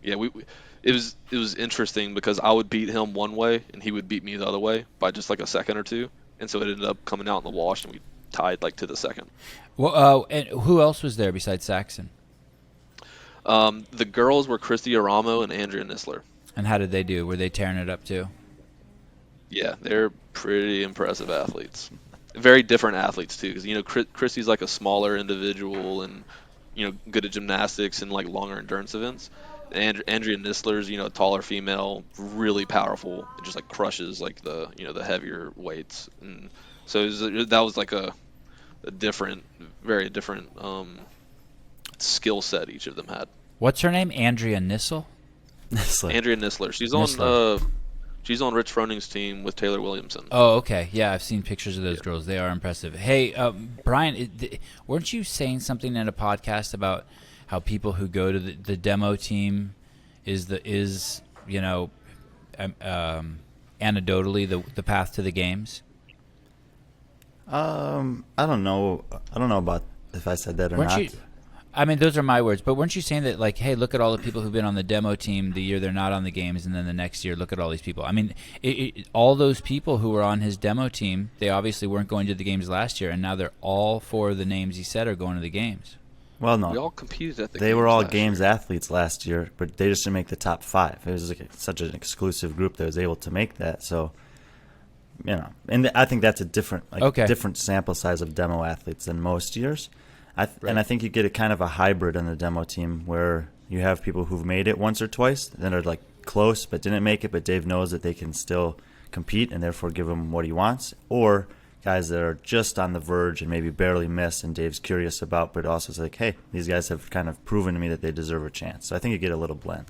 It was interesting because I would beat him one way and he would beat me the other way by just like a second or two, and so it ended up coming out in the wash and we tied like to the second. Well, and who else was there besides Saxon? The girls were Christy Aramo and Andrea Nisler. And how did they do? Were they tearing it up too? Yeah, they're pretty impressive athletes. Very different athletes too, because Christy's like a smaller individual and good at gymnastics and like longer endurance events. And Andrea Nisler's a taller female, really powerful. It just like crushes like the the heavier weights, and so that was like a different, very different skill set each of them had. What's her name? Andrea Nisler? Andrea Nisler. She's on Rich Froning's team with Taylor Williamson. Oh, okay. Yeah, I've seen pictures of those girls. They are impressive. Hey, Brian, weren't you saying something in a podcast about how people who go to the demo team anecdotally the path to the games? I don't know about if I said that or not. I mean, those are my words, but weren't you saying that, like, hey, look at all the people who've been on the demo team the year they're not on the games, and then the next year, look at all these people. I mean, all those people who were on his demo team, they obviously weren't going to the games last year, and now they're all four of the names he said are going to the games. Well, no. We all competed at the games. They were all games athletes last year, but they just didn't make the top 5. It was like such an exclusive group that was able to make that, so... and I think that's a different sample size of demo athletes than most years. And I think you get a kind of a hybrid on the demo team where you have people who've made it once or twice that are like close but didn't make it, but Dave knows that they can still compete and therefore give him what he wants, or guys that are just on the verge and maybe barely miss and Dave's curious about, but also is like, hey, these guys have kind of proven to me that they deserve a chance. So I think you get a little blend.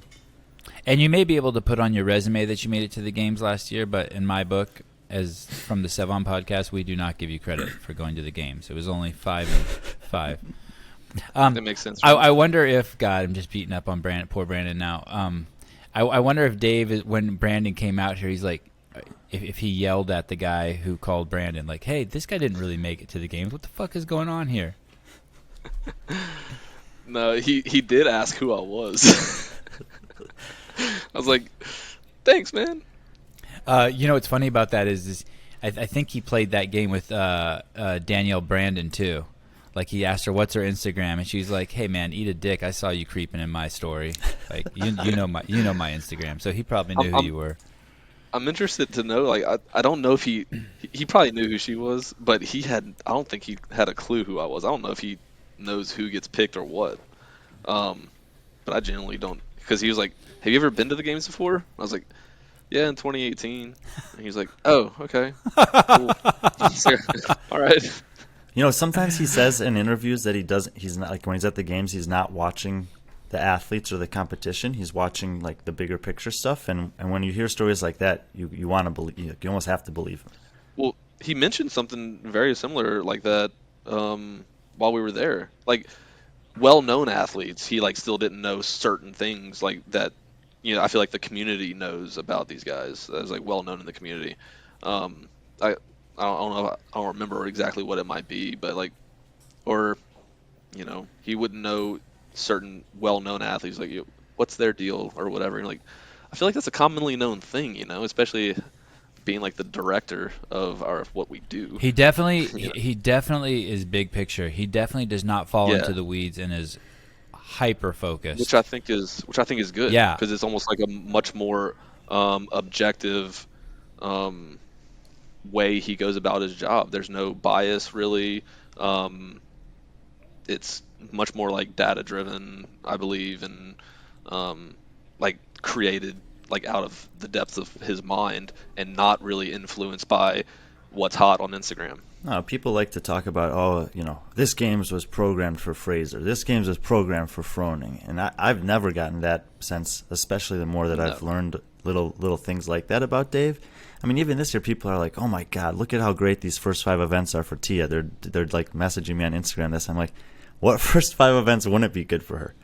And you may be able to put on your resume that you made it to the games last year, but in my book, as from the Sevan podcast, we do not give you credit for going to the games. It was only 5 and 5. That makes sense. I wonder if, God, I'm just beating up on poor Brandon now. I wonder if Dave, when Brandon came out here, he's like, if he yelled at the guy who called Brandon, like, hey, this guy didn't really make it to the games. What the fuck is going on here? No, he did ask who I was. I was like, thanks, man. What's funny about that is I think he played that game with Danielle Brandon too. Like he asked her, "What's her Instagram?" and she's like, "Hey man, eat a dick. I saw you creeping in my story. Like you know my Instagram." So he probably knew who you were. I'm interested to know. Like I don't know if he probably knew who she was, but I don't think he had a clue who I was. I don't know if he knows who gets picked or what. But I genuinely don't, because he was like, "Have you ever been to the games before?" I was like, "Yeah, in 2018." And he was like, "Oh, okay, cool." All right. Sometimes he says in interviews that he's not, like, when he's at the games, he's not watching the athletes or the competition. He's watching, like, the bigger picture stuff. And when you hear stories like that, you want to believe, you almost have to believe him. Well, he mentioned something very similar like that while we were there. Like, well-known athletes, he like still didn't know certain things like that. I feel like the community knows about these guys as like well-known in the community. I don't know. I don't remember exactly what it might be, but like, or he wouldn't know certain well-known athletes, like, what's their deal or whatever. And like, I feel like that's a commonly known thing, especially being like the director of what we do. He definitely is big picture. He definitely does not fall into the weeds and is hyper focused, which I think is good. Yeah, because it's almost like a much more objective way he goes about his job. There's no bias really. It's much more like data driven, I believe, and like created like out of the depths of his mind and not really influenced by what's hot on Instagram. No, people like to talk about, this games was programmed for Fraser. This games was programmed for Froning. And I've never gotten that sense, especially the more that I've learned little things like that about Dave. I mean, even this year, people are like, "Oh my God, look at how great these first 5 events are for Tia." They're like messaging me on Instagram this. I'm like, what first 5 events wouldn't be good for her?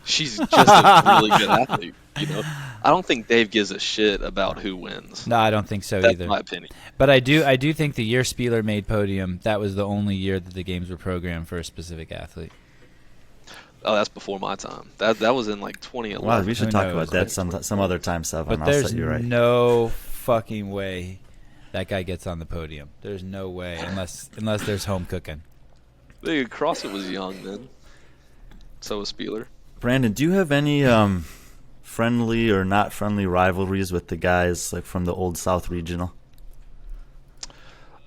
She's just a really good athlete. I don't think Dave gives a shit about who wins. No, I don't think so That's either. my opinion. But I do think the year Spieler made podium, that was the only year that the games were programmed for a specific athlete. Oh, that's before my time. That was in like 2011. Wow, we should talk about that some other time, Sevan. But there's no fucking way that guy gets on the podium. There's no way unless there's home cooking. Dude, CrossFit was young then. So was Spieler. Brandon, do you have any friendly or not friendly rivalries with the guys like from the old South Regional?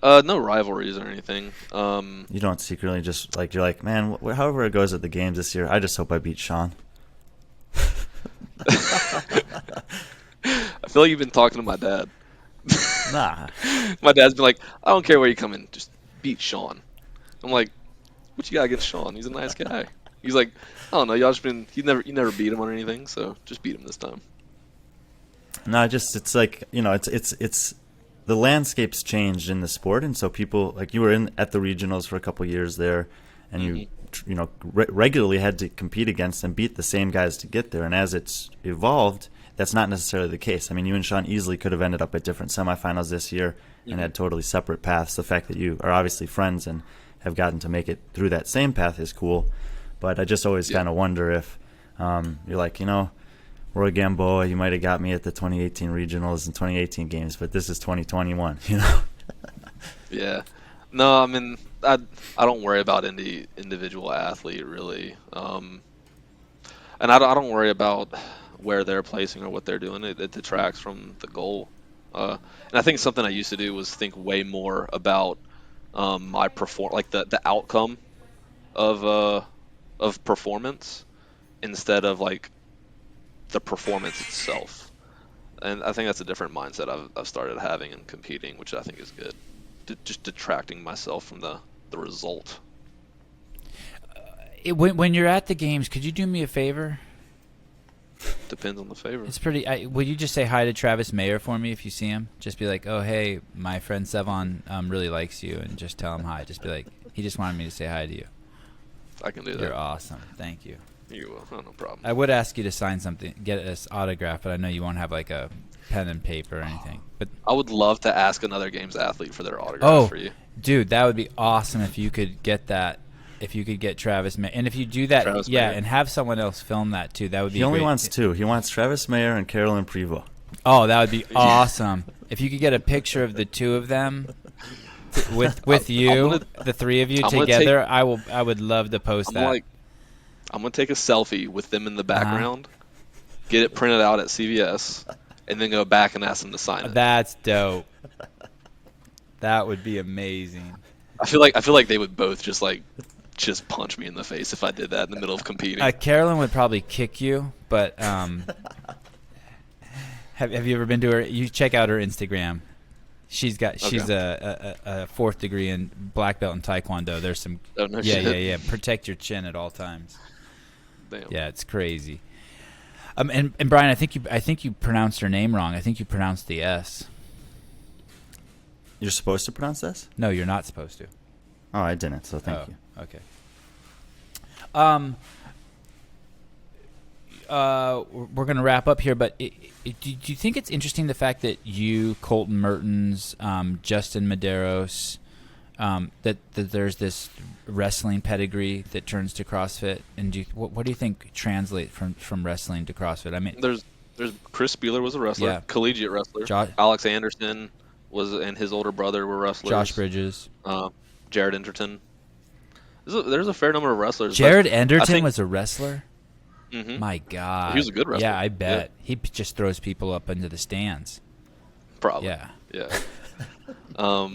No rivalries or anything. You don't secretly just like, you're like, man, however it goes at the games this year, I just hope I beat Sean. I feel like you've been talking to my dad. Nah. My dad's been like, I don't care where you come in, just beat Sean. I'm like, what you got against Sean? He's a nice guy. He's like, I don't know, y'all just been, you never beat him on anything, so just beat him this time. No, it's like, it's the landscape's changed in the sport, and so people, like, you were at the regionals for a couple years there, and you regularly had to compete against and beat the same guys to get there, and as it's evolved, that's not necessarily the case. I mean, you and Sean easily could have ended up at different semifinals this year and had totally separate paths. The fact that you are obviously friends and have gotten to make it through that same path is cool, but I just always kind of wonder if you're like, Roy Gamboa, you might have got me at the 2018 regionals and 2018 games, but this is 2021, Yeah. No, I mean, I don't worry about any individual athlete, really. And I don't worry about where they're placing or what they're doing. It detracts from the goal. And I think something I used to do was think way more about my like the outcome of performance instead of like the performance itself. And I think that's a different mindset I've started having in competing, which I think is good. Just detracting myself from the result. When you're at the games, could you do me a favor? Depends on the favor. It's pretty. Will you just say hi to Travis Mayer for me if you see him? Just be like, oh, hey, my friend Sevan really likes you, and just tell him hi. Just be like, he just wanted me to say hi to you. I can do that. You're awesome. Thank you. You will. Oh, no problem. I would ask you to sign something, get this autograph, but I know you won't have like a pen and paper or anything. But I would love to ask another games athlete for their autograph for you. Dude, that would be awesome if you could get that. If you could get Travis Mayer. And if you do that, Travis Mayer. and have someone else film that too. That would be He only great. wants 2. He wants Travis Mayer and Carolyn Prevost. Oh, that would be awesome. If you could get a picture of the 2 of them with you, the 3 of you together, I would love to post that. I'm going to take a selfie with them in the background, get it printed out at CVS, and then go back and ask them to sign it. That's dope. That would be amazing. I feel like they would both just like just punch me in the face if I did that in the middle of competing. Carolyn would probably kick you, but have you ever been to her? You check out her Instagram. She's a fourth degree in black belt in Taekwondo. There's some yeah. Protect your chin at all times. Damn. Yeah, it's crazy. And Brian, I think you pronounced her name wrong. I think you pronounced the S. You're supposed to pronounce this? No, you're not supposed to. Oh, I didn't. So thank you. Okay. We're going to wrap up here, but do you think it's interesting the fact that you, Colton Mertens, Justin Medeiros, that there's this wrestling pedigree that turns to CrossFit, and what do you think translate from wrestling to CrossFit? I mean, there's Chris Spieler was a wrestler, collegiate wrestler. Alex Anderson and his older brother were wrestlers. Josh Bridges, Jared Enderton. There's a fair number of wrestlers. Jared Enderton was a wrestler. Mm-hmm. My God, he was a good wrestler. Yeah, I bet he just throws people up into the stands. Probably. Yeah. But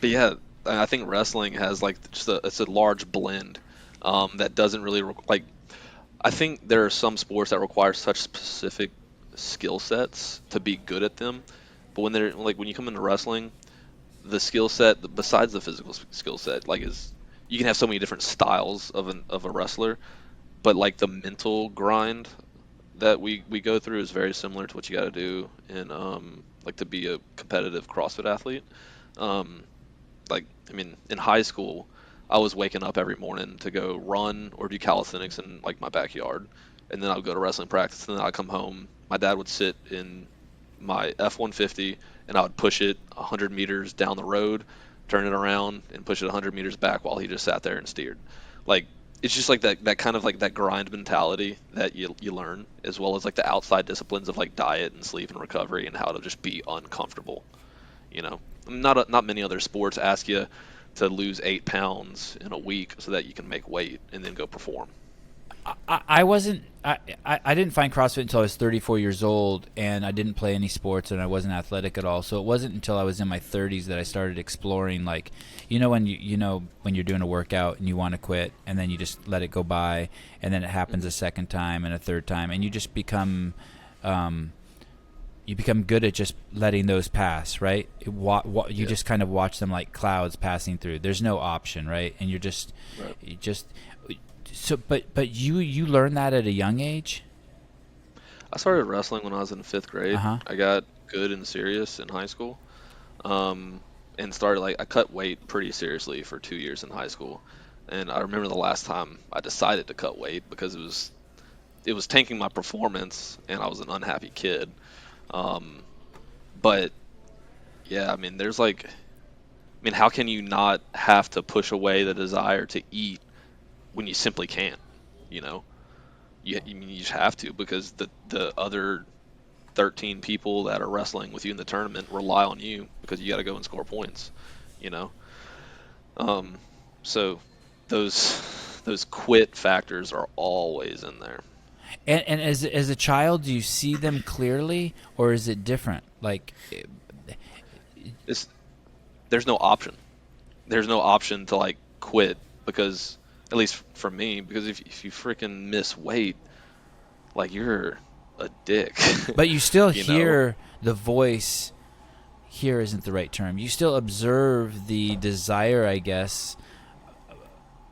yeah, I think wrestling has like it's a large blend that doesn't really like. I think there are some sports that require such specific skill sets to be good at them, but when you come into wrestling, the skill set besides the physical skill set you can have so many different styles of a wrestler, but like the mental grind that we go through is very similar to what you got to do in to be a competitive CrossFit athlete. In high school, I was waking up every morning to go run or do calisthenics in like my backyard, and then I would go to wrestling practice, and then I'd come home. My dad would sit in my F-150, and I would push it 100 meters down the road, turn it around, and push it 100 meters back while he just sat there and steered. Like, it's just like that kind of like that grind mentality that you learn, as well as like the outside disciplines of like diet and sleep and recovery and how to just be uncomfortable. Not many other sports ask you to lose 8 pounds in a week so that you can make weight and then go perform. I didn't find CrossFit until I was 34 years old, and I didn't play any sports, and I wasn't athletic at all. So it wasn't until I was in my 30s that I started exploring, like, when you're doing a workout and you want to quit, and then you just let it go by, and then it happens a second time and a third time, and you just become good at just letting those pass, right? You just kind of watch them like clouds passing through. There's no option, right? And So, but you learned that at a young age? I started wrestling when I was in 5th grade. Uh-huh. I got good and serious in high school, and I cut weight pretty seriously for 2 years in high school. And I remember the last time I decided to cut weight because it was tanking my performance, and I was an unhappy kid. But yeah, how can you not have to push away the desire to eat when you simply can't? You just have to, because the other 13 people that are wrestling with you in the tournament rely on you because you got to go and score points. So those quit factors are always in there. And as a child, do you see them clearly, or is it different? Like, there's no option. There's no option to like quit, because at least for me, because if you freaking miss weight, like, you're a dick. But you still hear the voice. Here isn't the right term. You still observe the desire, I guess,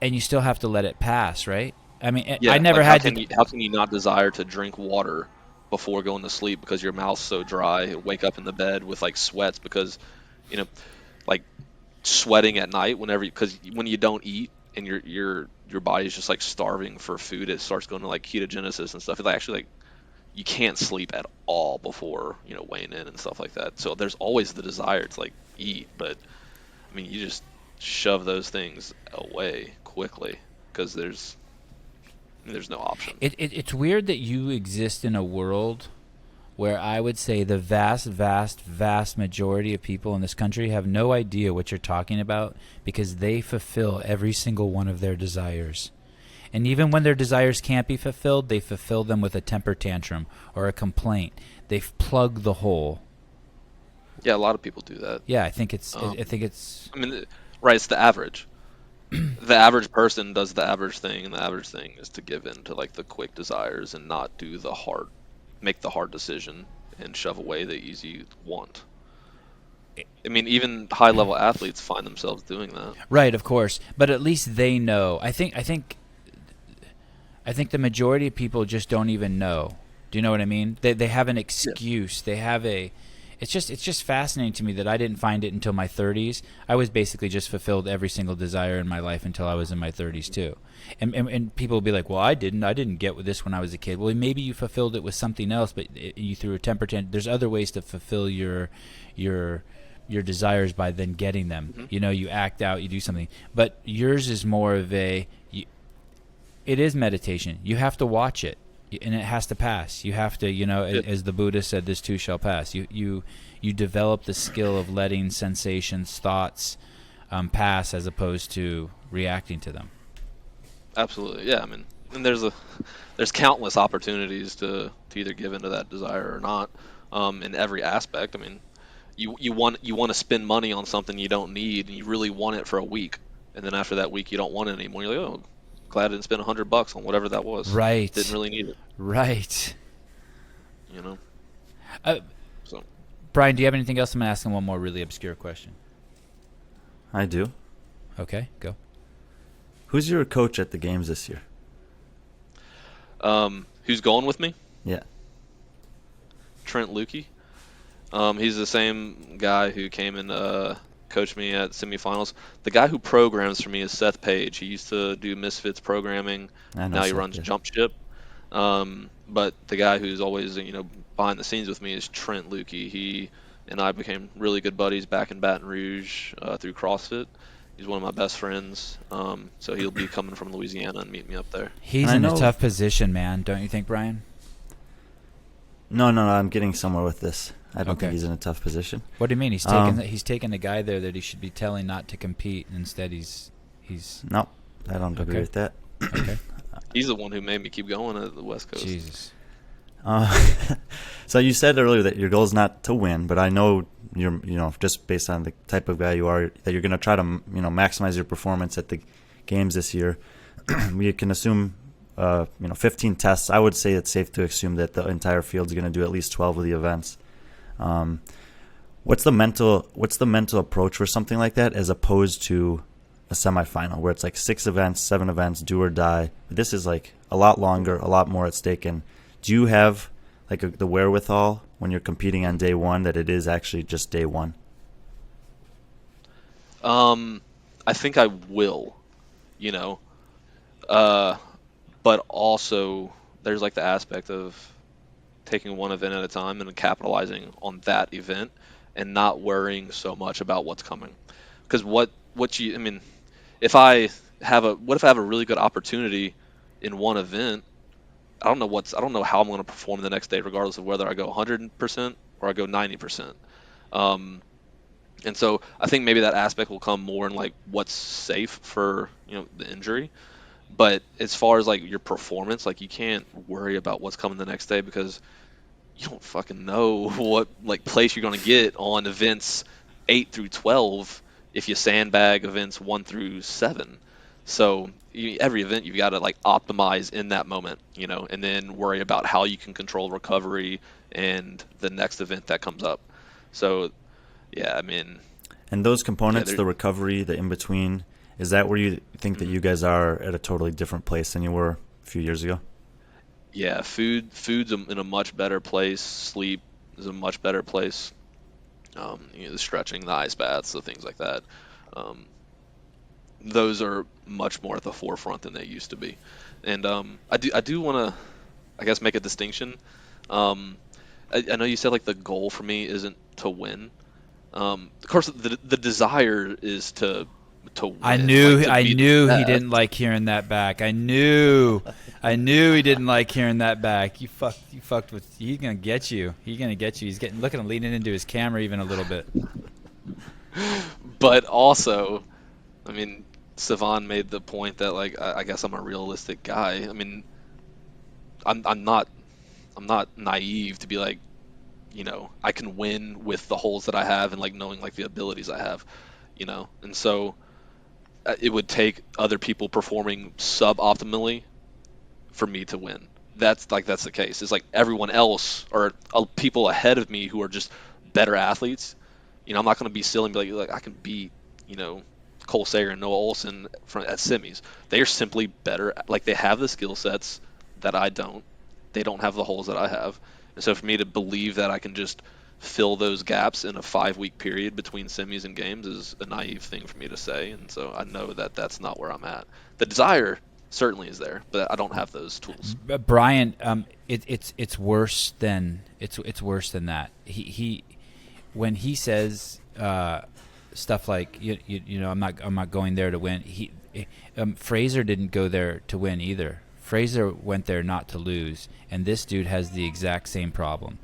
and you still have to let it pass, right? I mean, yeah, I never how had can to. How can you not desire to drink water before going to sleep because your mouth's so dry? Wake up in the bed with like sweats because, like sweating at night because when you don't eat and your body's just like starving for food, it starts going to like ketogenesis and stuff. It's actually like you can't sleep at all before weighing in and stuff like that. So there's always the desire to like eat, but you just shove those things away quickly because there's no option. It's weird that you exist in a world where I would say the vast, vast, vast majority of people in this country have no idea what you're talking about, because they fulfill every single one of their desires. And even when their desires can't be fulfilled, they fulfill them with a temper tantrum or a complaint. They plug the hole. Yeah, a lot of people do that. Yeah, I think it's. Right, it's the average. the average person does the average thing, and the average thing is to give in to like the quick desires and not make the hard decision and shove away the easy want. I mean, even high level athletes find themselves doing that. Right, of course, but at least they know. I think the majority of people just don't even know. Do you know what I mean? They have an excuse. Yeah. They have a. It's just fascinating to me that I didn't find it until my 30s. I was basically just fulfilled every single desire in my life until I was in my 30s too. And people will be like, "Well, I didn't get this when I was a kid." Well, maybe you fulfilled it with something else, but you threw a temper tantrum. There's other ways to fulfill your desires by then getting them. Mm-hmm. You know, you act out, you do something. But yours is more of it is meditation. You have to watch it, and it has to pass. You have to, as the Buddha said, this too shall pass. You develop the skill of letting sensations, thoughts pass as opposed to reacting to them. Absolutely, yeah. I mean, and there's countless opportunities to either give into that desire or not, in every aspect. I mean, you want to spend money on something you don't need, and you really want it for a week, and then after that week you don't want it anymore. You're like, oh, glad I didn't spend $100 on whatever that was. Right. Didn't really need it. Right. So, Brian, do you have anything else? I'm gonna ask him one more really obscure question. I do. Okay, go. Who's your coach at the games this year? Who's going with me? Yeah. Trent Luckett. He's the same guy who came and coached me at semifinals. The guy who programs for me is Seth Page. He used to do Misfits programming. Now he runs Jump Ship. But the guy who's always behind the scenes with me is Trent Luckett. He and I became really good buddies back in Baton Rouge through CrossFit. He's one of my best friends. So he'll be coming from Louisiana and meet me up there. He's in a tough position, man. Don't you think, Brian? No. I'm getting somewhere with this. I don't think he's in a tough position. What do you mean? He's taking a guy there that he should be telling not to compete, and instead he's. No, I don't agree with that. Okay. He's the one who made me keep going at the West Coast. Jesus. So you said earlier that your goal is not to win, but I know you're, just based on the type of guy you are, that you're going to try to, maximize your performance at the games this year. We can assume, 15 tests. I would say it's safe to assume that the entire field's going to do at least 12 of the events. What's the mental approach for something like that, as opposed to a semifinal where it's like 6 events, 7 events, do or die? This is like a lot longer, a lot more at stake. And do you have like the wherewithal when you're competing on day one that it is actually just day one? I think I will, but also there's like the aspect of taking one event at a time and capitalizing on that event and not worrying so much about what's coming. Because if I have a really good opportunity in one event, I don't know how I'm going to perform the next day, regardless of whether I go 100% or I go 90%. And so I think maybe that aspect will come more in like what's safe for the injury. But as far as like your performance, like you can't worry about what's coming the next day, because you don't fucking know what like place you're going to get on events 8 through 12 if you sandbag events 1 through 7. So every event you've got to like optimize in that moment, and then worry about how you can control recovery and the next event that comes up. So, yeah, I mean. And those components, the recovery, the in-between, is that where you think that you guys are at a totally different place than you were a few years ago? Yeah, food's in a much better place. Sleep is a much better place. The stretching, the ice baths, the things like that. Those are much more at the forefront than they used to be. And I do want to, I guess, make a distinction. I know you said like the goal for me isn't to win. Of course, the desire is to win. I knew he didn't like hearing that back. I knew he didn't like hearing that back. You fucked with. He's gonna get you. He's look at him leaning into his camera even a little bit. But also, I mean, Sevan made the point that like I guess I'm a realistic guy. I mean, I'm not naive to be like, I can win with the holes that I have and like knowing like the abilities I have, and so it would take other people performing suboptimally for me to win. That's the case. It's like everyone else or people ahead of me who are just better athletes. I'm not going to be silly and be like I can beat Cole Sager and Noah Olson at semis. They are simply better. Like they have the skill sets that I don't. They don't have the holes that I have. And so for me to believe that I can just fill those gaps in a 5-week period between semis and games is a naive thing for me to say. And so I know that that's not where I'm at. The desire certainly is there, but I don't have those tools. Brian, it's worse than it's worse than that. He when he says stuff like I'm not going there to win. Fraser didn't go there to win either. Fraser went there not to lose, and this dude has the exact same problem.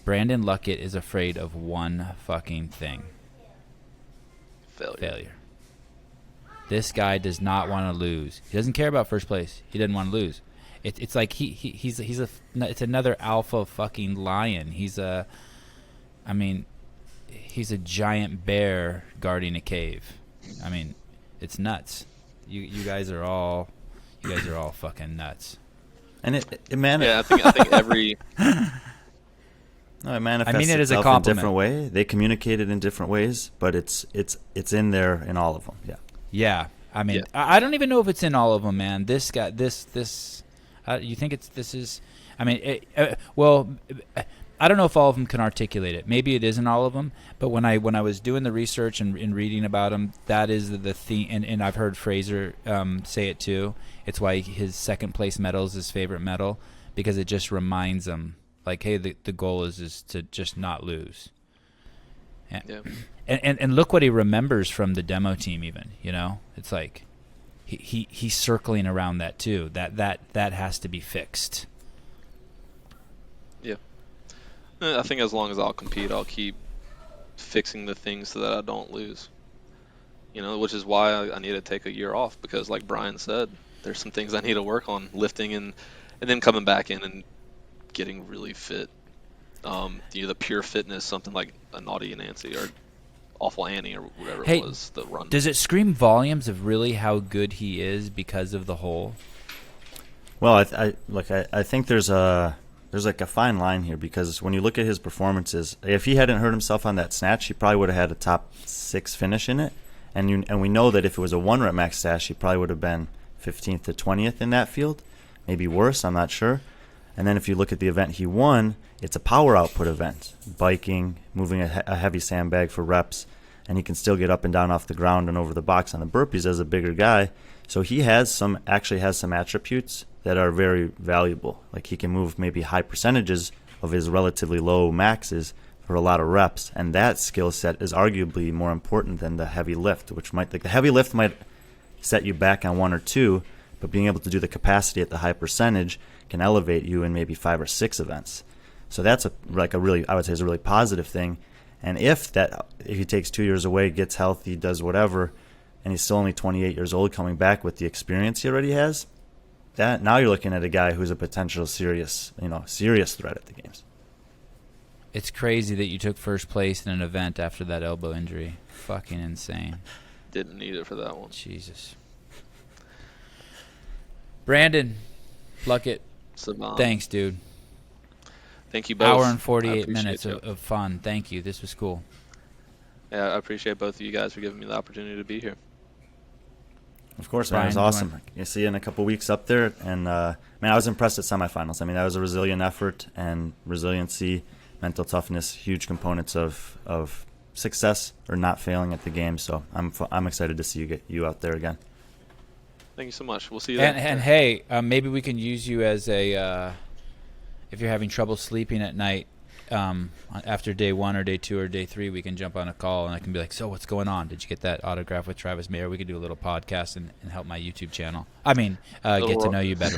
Brandon Luckett is afraid of one fucking thing. Failure. This guy does not want to lose. He doesn't care about first place. He doesn't want to lose. It's like it's another alpha fucking lion. He's a giant bear guarding a cave. I mean, it's nuts. You guys are all fucking nuts. And it manifests. Yeah, I think every. No, it manifests it as a itself in compliment. different way. They communicate it in different ways, but it's in there in all of them. Yeah. Yeah. I don't even know if it's in all of them, man. This guy, this. You think this is? I don't know if all of them can articulate it. Maybe it isn't all of them. But when I was doing the research and reading about him, that is the theme. And I've heard Fraser say it too. It's why his second place medal is his favorite medal, because it just reminds him, like, hey, the goal is to just not lose. And look what he remembers from the demo team. Even it's like he's circling around that too. That has to be fixed. Yeah. I think as long as I'll compete, I'll keep fixing the things so that I don't lose. Which is why I need to take a year off, because like Brian said, there's some things I need to work on, lifting and then coming back in and getting really fit. The pure fitness, something like a Naughty Nancy or Awful Annie or whatever it was, the run. Does it scream volumes of really how good he is because of the hole? Well, I think there's like a fine line here, because when you look at his performances, if he hadn't hurt himself on that snatch, he probably would have had a top 6 finish in it. And we know that if it was a 1-rep max snatch, he probably would have been 15th to 20th in that field, maybe worse, I'm not sure. And then if you look at the event he won, it's a power output event, biking, moving a heavy sandbag for reps, and he can still get up and down off the ground and over the box on the burpees as a bigger guy. So he actually has some attributes that are very valuable. Like he can move maybe high percentages of his relatively low maxes for a lot of reps, and that skill set is arguably more important than the heavy lift, which the heavy lift might set you back on 1 or 2, but being able to do the capacity at the high percentage can elevate you in maybe 5 or 6 events. So that's I would say is a really positive thing. And if he takes 2 years away, gets healthy, does whatever, and he's still only 28 years old, coming back with the experience he already has, that now you're looking at a guy who's a potential serious threat at the games. It's crazy that you took first place in an event after that elbow injury. Fucking insane. Didn't need it for that one. Jesus. Brandon, Luckett, Sevan. Thanks, dude. Thank you both. Hour and 48 minutes of fun. Thank you. This was cool. Yeah, I appreciate both of you guys for giving me the opportunity to be here. Of course, man. It was awesome. You'll see you in a couple weeks up there. And, I was impressed at semifinals. That was a resilient effort, and resiliency, mental toughness, huge components of success or not failing at the game. So I'm excited to see you out there again. Thank you so much. We'll see you then. And hey, maybe we can use you as if you're having trouble sleeping at night, after day 1 or day 2 or day 3, we can jump on a call and I can be like, so what's going on? Did you get that autograph with Travis Mayer? We could do a little podcast and help my YouTube channel. Get to know you better.